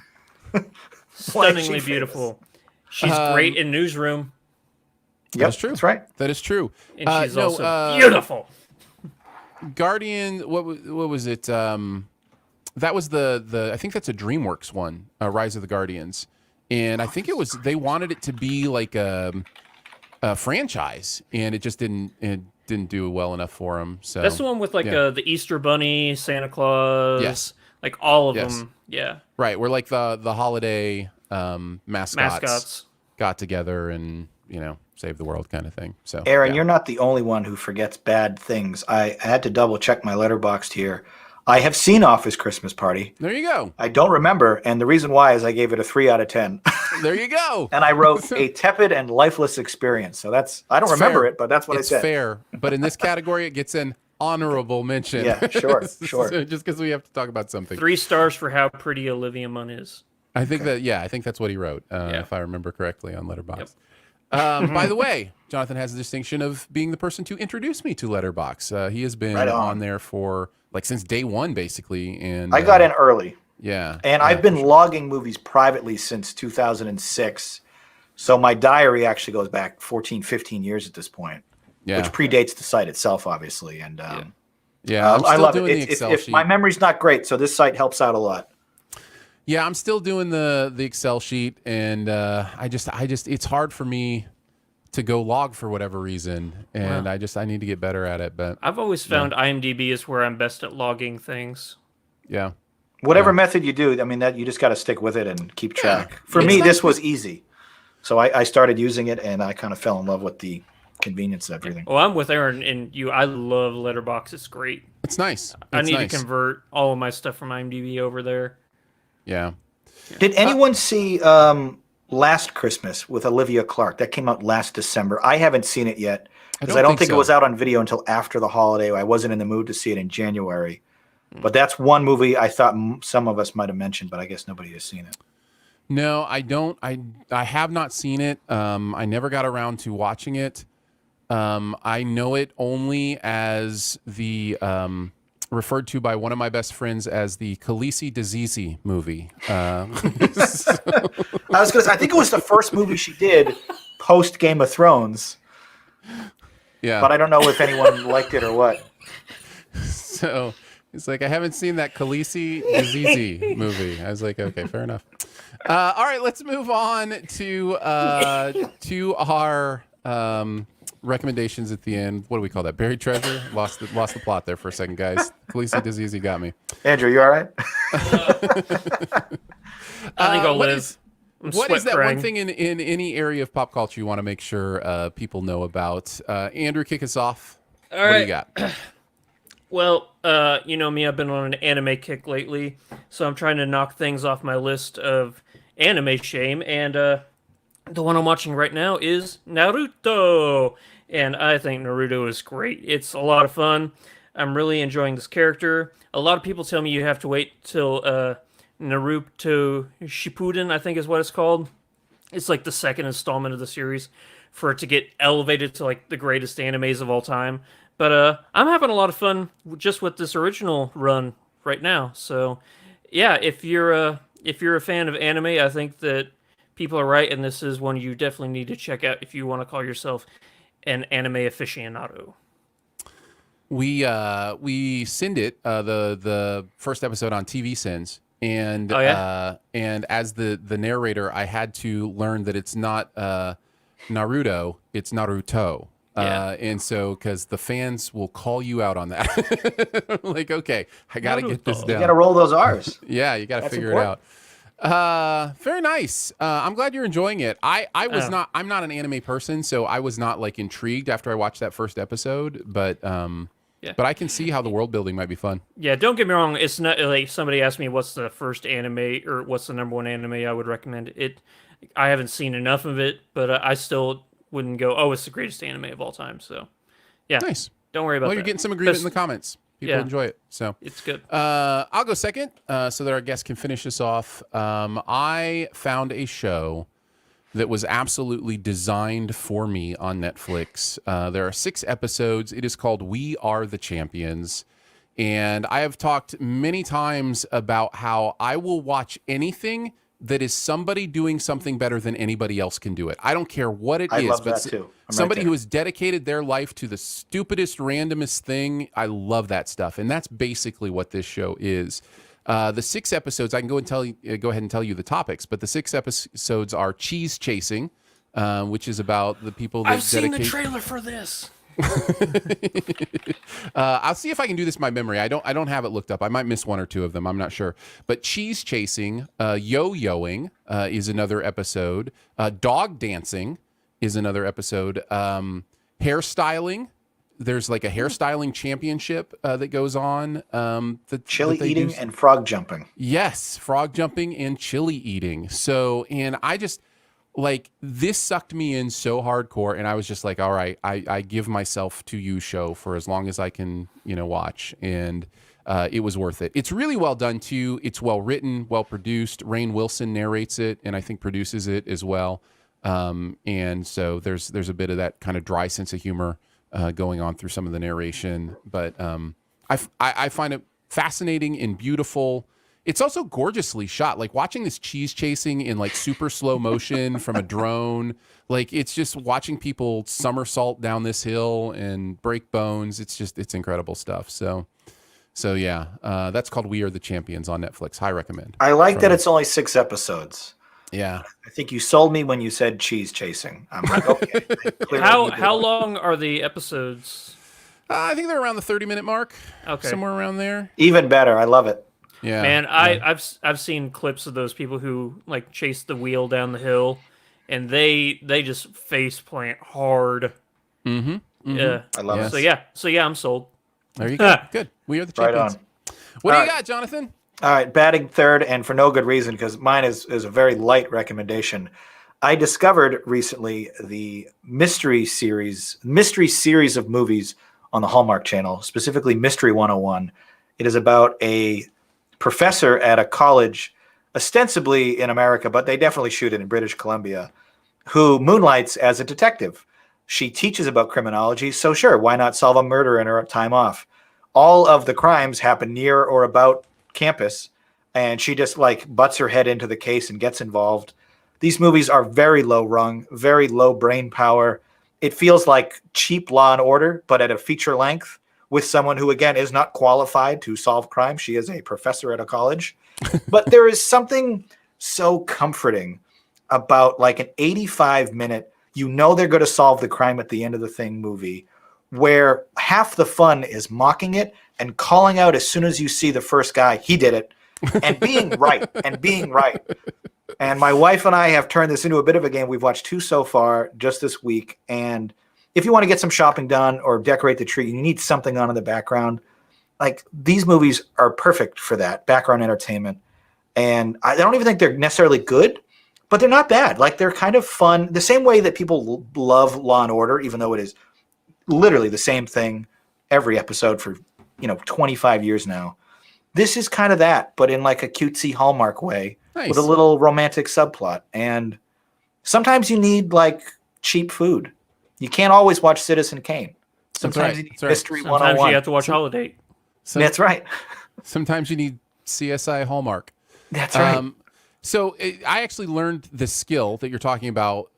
[SPEAKER 2] stunningly
[SPEAKER 3] She
[SPEAKER 2] beautiful. She's great in Newsroom,
[SPEAKER 3] Yep,
[SPEAKER 1] That's true.
[SPEAKER 3] That's right.
[SPEAKER 1] That is true.
[SPEAKER 2] and she's also beautiful.
[SPEAKER 1] Guardian. What was it? That was the I think that's a DreamWorks one, Rise of the Guardians, and I think it was they wanted it to be like a franchise, and it just didn't do well enough for them. So
[SPEAKER 2] that's the one with like the Easter Bunny, Santa Claus,
[SPEAKER 1] yes,
[SPEAKER 2] like all of them. Yeah,
[SPEAKER 1] right. We're like the holiday mascots got together and save the world kind of thing. So
[SPEAKER 3] Aaron, you're not the only one who forgets bad things. I had to double check my letterboxd here. I have seen Office Christmas Party.
[SPEAKER 1] There you go.
[SPEAKER 3] I don't remember, and the reason why is I gave it a 3 out of 10.
[SPEAKER 1] There you go.
[SPEAKER 3] And I wrote a tepid and lifeless experience. So I don't remember it, but that's what I said.
[SPEAKER 1] It's fair, but in this category, it gets an honorable mention.
[SPEAKER 3] Yeah, sure.
[SPEAKER 1] So just because we have to talk about something.
[SPEAKER 2] 3 stars for how pretty Olivia Munn is.
[SPEAKER 1] I think I think that's what he wrote, if I remember correctly on Letterboxd.
[SPEAKER 2] Yep.
[SPEAKER 1] By the way, Jonathan has the distinction of being the person to introduce me to Letterboxd. He has been on there for since day one, basically. And
[SPEAKER 3] I got in early.
[SPEAKER 1] Yeah.
[SPEAKER 3] And I've been logging movies privately since 2006. So my diary actually goes back 14, 15 years at this point, which predates the site itself, obviously. And
[SPEAKER 1] I'm
[SPEAKER 3] I
[SPEAKER 1] still
[SPEAKER 3] love
[SPEAKER 1] doing
[SPEAKER 3] it.
[SPEAKER 1] the Excel
[SPEAKER 3] If
[SPEAKER 1] sheet.
[SPEAKER 3] my memory's not great, so this site helps out a lot.
[SPEAKER 1] Yeah, I'm still doing the Excel sheet, and I just it's hard for me to go log for whatever reason, and I need to get better at it. But
[SPEAKER 2] I've always found IMDb is where I'm best at logging things.
[SPEAKER 1] Yeah.
[SPEAKER 3] Whatever method you do, I mean, that you just got to stick with it and keep track. For me, this was easy. So I started using it, and I kind of fell in love with the convenience of everything.
[SPEAKER 2] Well, I'm with Aaron and you. I love Letterboxd. It's great.
[SPEAKER 1] It's nice.
[SPEAKER 2] I need to convert all of my stuff from IMDb over there.
[SPEAKER 1] Yeah.
[SPEAKER 3] Did anyone see Last Christmas with Olivia Clarke? That came out last December. I haven't seen it yet because I don't think it was out on video until after the holiday. I wasn't in the mood to see it in January. But that's one movie I thought some of us might have mentioned, but I guess nobody has seen it.
[SPEAKER 1] No, I don't. I have not seen it. I never got around to watching it. I know it only as the referred to by one of my best friends as the Khaleesi Dazizi movie.
[SPEAKER 3] I was going to say, I think it was the first movie she did post Game of Thrones.
[SPEAKER 1] Yeah.
[SPEAKER 3] But I don't know if anyone liked it or what.
[SPEAKER 1] So it's like, I haven't seen that Khaleesi Dazizi movie. I was like, okay, fair enough. All right, let's move on to our recommendations at the end. What do we call that? Buried treasure? Lost the plot there for a second, guys. Khaleesi Dazizi got me.
[SPEAKER 3] Andrew, you all right?
[SPEAKER 2] I think I'll live.
[SPEAKER 1] What is that one thing in any area of pop culture you want to make sure people know about? Andrew, kick us off.
[SPEAKER 2] All
[SPEAKER 1] what
[SPEAKER 2] right.
[SPEAKER 1] do you got?
[SPEAKER 2] Well, you know me, I've been on an anime kick lately, so I'm trying to knock things off my list of anime shame, and the one I'm watching right now is Naruto, and I think Naruto is great. It's a lot of fun. I'm really enjoying this character. A lot of people tell me you have to wait till Naruto Shippuden, I think is what it's called. It's like the second installment of the series for it to get elevated to like the greatest animes of all time. But I'm having a lot of fun just with this original run right now. So, yeah, if you're a fan of anime, I think that people are right, and this is one you definitely need to check out if you want to call yourself an anime aficionado.
[SPEAKER 1] We send it the first episode on TV Sins, and and as the narrator, I had to learn that it's not Naruto, it's Naruto. And so, because the fans will call you out on that. Like, okay, I got to get this down.
[SPEAKER 3] You got to roll those R's.
[SPEAKER 1] Yeah, you got to figure it out. Very nice. I'm glad you're enjoying it. I'm not an anime person, so I was not like intrigued after I watched that first episode, but but I can see how the world building might be fun.
[SPEAKER 2] Yeah, don't get me wrong. It's not like somebody asked me what's the first anime or what's the number one anime I would recommend. I haven't seen enough of it, but I still wouldn't go, oh, it's the greatest anime of all time. So, yeah.
[SPEAKER 1] Nice.
[SPEAKER 2] Don't worry about that.
[SPEAKER 1] Well, you're getting some agreement in the comments. People enjoy it. So
[SPEAKER 2] it's good.
[SPEAKER 1] I'll go second so that our guest can finish this off. I found a show that was absolutely designed for me on Netflix. There are 6 episodes. It is called We Are the Champions. And I have talked many times about how I will watch anything that is somebody doing something better than anybody else can do it. I don't care what it
[SPEAKER 3] I
[SPEAKER 1] is,
[SPEAKER 3] love
[SPEAKER 1] but
[SPEAKER 3] that too. I'm
[SPEAKER 1] somebody
[SPEAKER 3] right
[SPEAKER 1] who
[SPEAKER 3] there.
[SPEAKER 1] has dedicated their life to the stupidest, randomest thing. I love that stuff, and that's basically what this show is. The 6 episodes, I can go ahead and tell you the topics, but the 6 episodes are cheese chasing, which is about the people that
[SPEAKER 2] I've seen the
[SPEAKER 1] dedicate.
[SPEAKER 2] trailer for this.
[SPEAKER 1] I'll see if I can do this by memory. I don't have it looked up. I might miss one or two of them. I'm not sure. But cheese chasing, yo-yoing is another episode. Dog dancing is another episode. Hairstyling. There's like a hairstyling championship that goes on.
[SPEAKER 3] Chili eating and frog jumping.
[SPEAKER 1] Yes, frog jumping and chili eating. So, and I just like this sucked me in so hardcore, and I was just like, all right, I give myself to you, show, for as long as I can, watch, and it was worth it. It's really well done too. It's well written, well produced. Rainn Wilson narrates it, and I think produces it as well. And so there's a bit of that kind of dry sense of humor going on through some of the narration, but I find it fascinating and beautiful. It's also gorgeously shot. Like watching this cheese chasing in like super slow motion from a drone. Like it's just watching people somersault down this hill and break bones. It's incredible stuff. So yeah, that's called We Are the Champions on Netflix. High recommend.
[SPEAKER 3] I like that it's only 6 episodes.
[SPEAKER 1] Yeah.
[SPEAKER 3] I think you sold me when you said cheese chasing. I'm like, okay. Clearly you did.
[SPEAKER 2] How long are the episodes?
[SPEAKER 1] I think they're around the 30-minute mark.
[SPEAKER 2] Okay.
[SPEAKER 1] Somewhere around there.
[SPEAKER 3] Even better. I love it.
[SPEAKER 1] Yeah.
[SPEAKER 2] Man, I've seen clips of those people who like chase the wheel down the hill, and they just face plant hard.
[SPEAKER 1] Mm-hmm.
[SPEAKER 2] Yeah,
[SPEAKER 3] I love
[SPEAKER 1] Yes.
[SPEAKER 3] it.
[SPEAKER 2] So yeah, I'm sold.
[SPEAKER 1] There you go. Good. We are the
[SPEAKER 3] Right
[SPEAKER 1] champions.
[SPEAKER 3] on.
[SPEAKER 1] What do
[SPEAKER 3] All
[SPEAKER 1] you
[SPEAKER 3] right.
[SPEAKER 1] got, Jonathan?
[SPEAKER 3] All right, batting third, and for no good reason, because mine is a very light recommendation. I discovered recently the mystery series of movies on the Hallmark Channel, specifically Mystery 101. It is about a professor at a college, ostensibly in America, but they definitely shoot it in British Columbia, who moonlights as a detective. She teaches about criminology, so sure, why not solve a murder in her time off? All of the crimes happen near or about campus, and she just like butts her head into the case and gets involved. These movies are very low rung, very low brain power. It feels like cheap Law and Order, but at a feature length with someone who, again, is not qualified to solve crime. She is a professor at a college. But there is something so comforting about like an 85-minute, they're going to solve the crime at the end of the thing movie, where half the fun is mocking it and calling out as soon as you see the first guy, he did it, and being right. And my wife and I have turned this into a bit of a game. We've watched 2 so far just this week. And if you want to get some shopping done or decorate the tree, you need something on in the background. Like these movies are perfect for that background entertainment. And I don't even think they're necessarily good, but they're not bad. Like they're kind of fun. The same way that people love Law and Order, even though it is literally the same thing every episode for 25 years now. This is kind of that, but in like a cutesy Hallmark way.
[SPEAKER 1] Nice.
[SPEAKER 3] With a little romantic subplot. And sometimes you need like cheap food. You can't always watch Citizen Kane. Sometimes you need Mystery 101.
[SPEAKER 2] Sometimes you have to watch Holidate.
[SPEAKER 3] That's right.
[SPEAKER 1] Sometimes you need CSI Hallmark.
[SPEAKER 3] That's right.
[SPEAKER 1] I actually learned the skill that you're talking about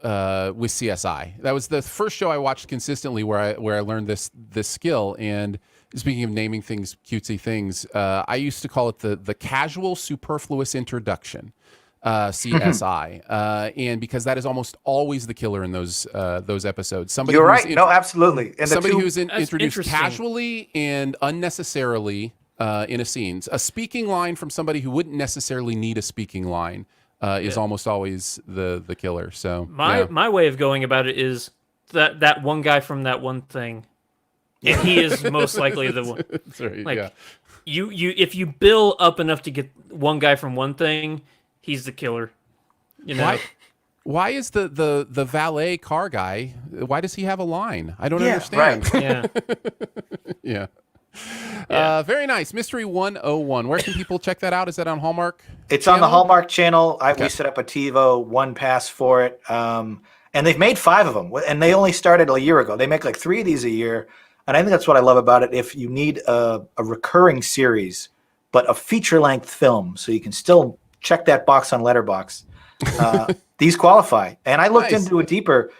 [SPEAKER 1] with CSI. That was the first show I watched consistently where I learned this skill. And speaking of naming things, cutesy things, I used to call it the casual superfluous introduction, CSI, and because that is almost always the killer in those episodes. Somebody
[SPEAKER 3] You're
[SPEAKER 1] who's
[SPEAKER 3] right. No, absolutely. And
[SPEAKER 1] somebody who's introduced
[SPEAKER 2] interesting.
[SPEAKER 1] casually and unnecessarily in a scene. A speaking line from somebody who wouldn't necessarily need a speaking line is almost always the killer. So
[SPEAKER 2] My way of going about it is that one guy from that one thing. And he is most likely the one.
[SPEAKER 1] Sorry,
[SPEAKER 2] Like
[SPEAKER 1] yeah.
[SPEAKER 2] you if you bill up enough to get one guy from one thing, he's the killer.
[SPEAKER 1] Why is the valet car guy? Why does he have a line? I don't understand.
[SPEAKER 3] Right.
[SPEAKER 2] Yeah.
[SPEAKER 1] Yeah. Very nice. Mystery 101. Where can people check that out? Is that on Hallmark?
[SPEAKER 3] It's on the
[SPEAKER 1] channel?
[SPEAKER 3] Hallmark Channel. We set up a TiVo One Pass for it. And they've made 5 of them. And they only started a year ago. They make like 3 of these a year. And I think that's what I love about it. If you need a recurring series, but a feature-length film, so you can still check that box on Letterboxd. These qualify. And I looked
[SPEAKER 1] Nice.
[SPEAKER 3] into it deeper.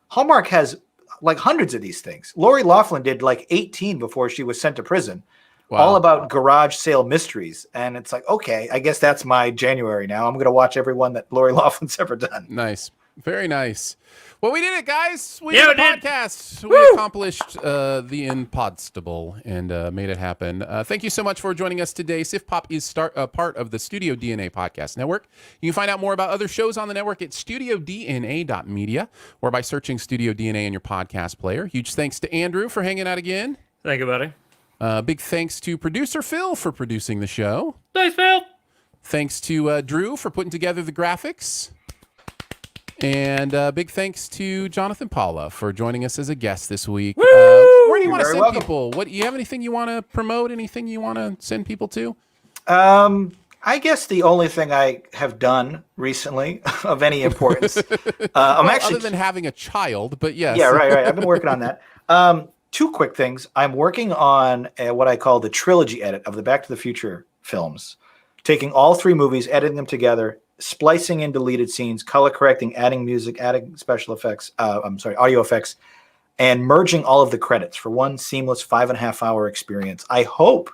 [SPEAKER 3] Hallmark has like hundreds of these things. Lori Loughlin did like 18 before she was sent to prison.
[SPEAKER 1] Wow.
[SPEAKER 3] All about garage sale mysteries. And it's like, okay, I guess that's my January now. I'm going to watch every one that Lori Loughlin's ever done.
[SPEAKER 1] Nice. Very nice. Well, we did it, guys. We
[SPEAKER 2] Yeah,
[SPEAKER 1] did the
[SPEAKER 2] we did.
[SPEAKER 1] podcast. We accomplished the impossible and made it happen. Thank you so much for joining us today. Sif Pop is part of the Studio DNA Podcast Network. You can find out more about other shows on the network at studiodna.media or by searching Studio DNA in your podcast player. Huge thanks to Andrew for hanging out again.
[SPEAKER 2] Thank you, buddy.
[SPEAKER 1] Big thanks to producer Phil for producing the show.
[SPEAKER 2] Thanks, Phil.
[SPEAKER 1] Thanks to Drew for putting together the graphics. And big thanks to Jonathan Paula for joining us as a guest this week. Where do you want to
[SPEAKER 3] very
[SPEAKER 1] send
[SPEAKER 3] welcome.
[SPEAKER 1] people? What you have anything you want to promote? Anything you want to send people to?
[SPEAKER 3] I guess the only thing I have done recently of any importance, I'm actually
[SPEAKER 1] other than having a child, but yes.
[SPEAKER 3] Yeah, right. I've been working on that. Two quick things. I'm working on what I call the trilogy edit of the Back to the Future films, taking all three movies, editing them together, splicing in deleted scenes, color correcting, adding music, adding special effects, audio effects, and merging all of the credits for one seamless 5.5 hour experience. I hope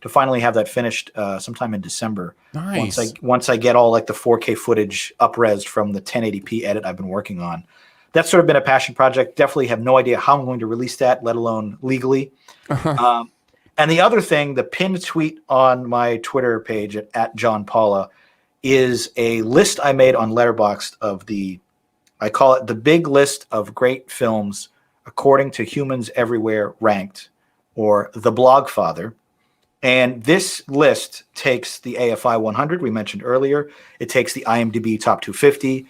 [SPEAKER 3] to finally have that finished sometime in December.
[SPEAKER 1] Nice.
[SPEAKER 3] Once I get all like the 4K footage up-resed from the 1080p edit I've been working on. That's sort of been a passion project. Definitely have no idea how I'm going to release that, let alone legally. And the other thing, the pinned tweet on my Twitter page at John Paula is a list I made on Letterboxd of I call it the big list of great films according to Humans Everywhere Ranked, or the Blogfather. And this list takes the AFI 100 we mentioned earlier. It takes the IMDb Top 250.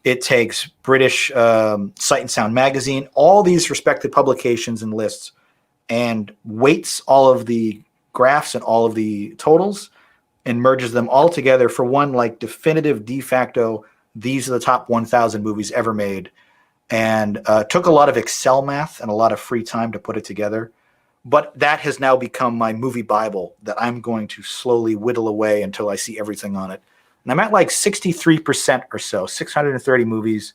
[SPEAKER 3] It takes British Sight and Sound magazine, all these respected publications and lists, and weights all of the graphs and all of the totals and merges them all together for one like definitive de facto, these are the top 1,000 movies ever made. And took a lot of Excel math and a lot of free time to put it together. But that has now become my movie Bible that I'm going to slowly whittle away until I see everything on it. And I'm at like 63% or so, 630 movies.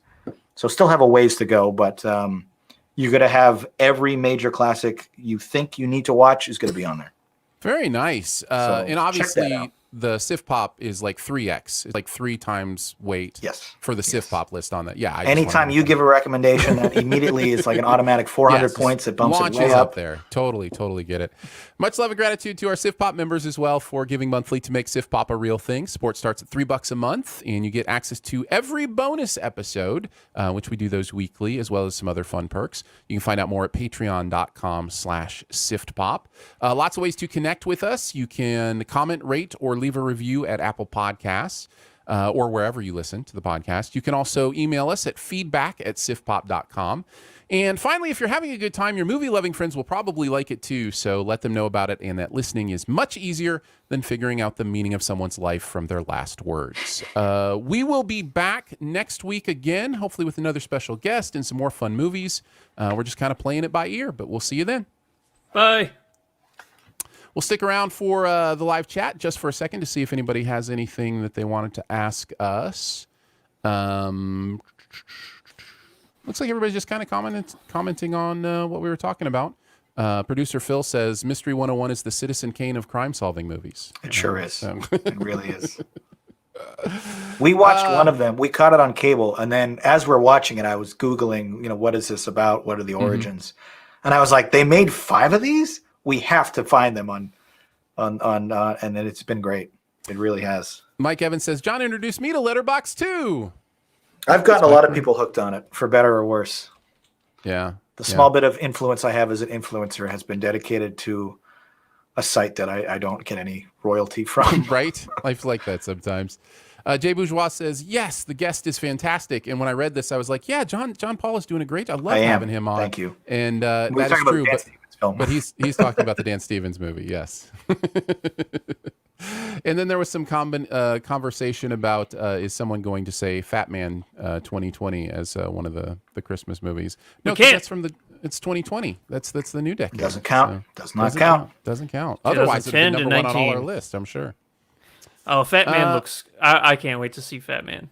[SPEAKER 3] So still have a ways to go, but you're going to have every major classic you think you need to watch is going to be on there.
[SPEAKER 1] Very nice.
[SPEAKER 3] So
[SPEAKER 1] And
[SPEAKER 3] check that
[SPEAKER 1] obviously
[SPEAKER 3] out.
[SPEAKER 1] the Sif Pop is like 3x. It's like 3 times weight
[SPEAKER 3] Yes.
[SPEAKER 1] for the Sif Pop list on that. Yeah. I just
[SPEAKER 3] Anytime
[SPEAKER 1] wanted
[SPEAKER 3] you
[SPEAKER 1] to-
[SPEAKER 3] give a recommendation, that immediately is like an automatic 400
[SPEAKER 1] Yes,
[SPEAKER 3] points. It bumps it
[SPEAKER 1] launches
[SPEAKER 3] way
[SPEAKER 1] up
[SPEAKER 3] up.
[SPEAKER 1] there. Totally get it. Much love and gratitude to our Sif Pop members as well for giving monthly to make Sif Pop a real thing. Support starts at $3 a month, and you get access to every bonus episode, which we do those weekly, as well as some other fun perks. You can find out more at patreon.com/siftpop. Lots of ways to connect with us. You can comment, rate, or leave a review at Apple Podcasts. Or wherever you listen to the podcast. You can also email us at feedback@sifpop.com. And finally, if you're having a good time, your movie-loving friends will probably like it too, so let them know about it, and that listening is much easier than figuring out the meaning of someone's life from their last words. We will be back next week again, hopefully with another special guest and some more fun movies. We're just kind of playing it by ear, but we'll see you then.
[SPEAKER 2] Bye.
[SPEAKER 1] We'll stick around for the live chat just for a second to see if anybody has anything that they wanted to ask us. Looks like everybody's just kind of commenting on what we were talking about. Producer Phil says Mystery 101 is the Citizen Kane of crime-solving movies.
[SPEAKER 3] It sure is.
[SPEAKER 1] So-
[SPEAKER 3] It really is. We watched one of them. We caught it on cable, and then as we're watching it, I was Googling, what is this about? What are the origins? And I was like, they made 5 of these? We have to find them on and then it's been great. It really has.
[SPEAKER 1] Mike Evans says, John introduced me to Letterboxd too.
[SPEAKER 3] I've gotten a lot of people hooked on it, for better or worse.
[SPEAKER 1] Yeah.
[SPEAKER 3] The small bit of influence I have as an influencer has been dedicated to a site that I don't get any royalty from.
[SPEAKER 1] Right? Life's like that sometimes. Jay Bourgeois says, yes, the guest is fantastic. And when I read this, I was like, yeah, John Paul is doing a great job. I love having him on.
[SPEAKER 3] Thank you.
[SPEAKER 1] And
[SPEAKER 3] We're
[SPEAKER 1] that is
[SPEAKER 3] talking about
[SPEAKER 1] true.
[SPEAKER 3] the Dan Stevens film.
[SPEAKER 1] But he's talking about the Dan Stevens movie, yes. And then there was some conversation about is someone going to say Fat Man 2020 as one of the Christmas movies? No, 'cause that's it's 2020. That's the new decade.
[SPEAKER 3] Doesn't count.
[SPEAKER 1] So,
[SPEAKER 3] Does not count.
[SPEAKER 1] Doesn't count. Otherwise, it'd be
[SPEAKER 2] 2010 to
[SPEAKER 1] number one on all our
[SPEAKER 2] 19.
[SPEAKER 1] list, I'm sure.
[SPEAKER 2] Oh, Fat Man looks. I can't wait to see Fat Man.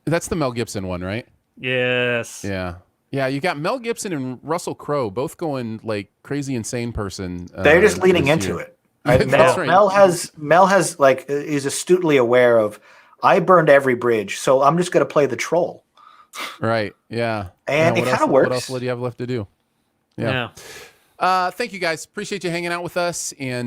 [SPEAKER 1] That's the Mel Gibson one, right?
[SPEAKER 2] Yes.
[SPEAKER 1] Yeah. Yeah, you got Mel Gibson and Russell Crowe both going like crazy insane person.
[SPEAKER 3] They're just leaning
[SPEAKER 1] this
[SPEAKER 3] into
[SPEAKER 1] year.
[SPEAKER 3] it.
[SPEAKER 1] That's right.
[SPEAKER 3] Mel has like is astutely aware of. I burned every bridge, so I'm just going to play the troll.
[SPEAKER 1] Right. Yeah.
[SPEAKER 3] And
[SPEAKER 1] Yeah,
[SPEAKER 3] it kind of works.
[SPEAKER 1] What else do you have left to do?
[SPEAKER 2] Yeah.
[SPEAKER 1] Thank you guys. Appreciate you hanging out with us. And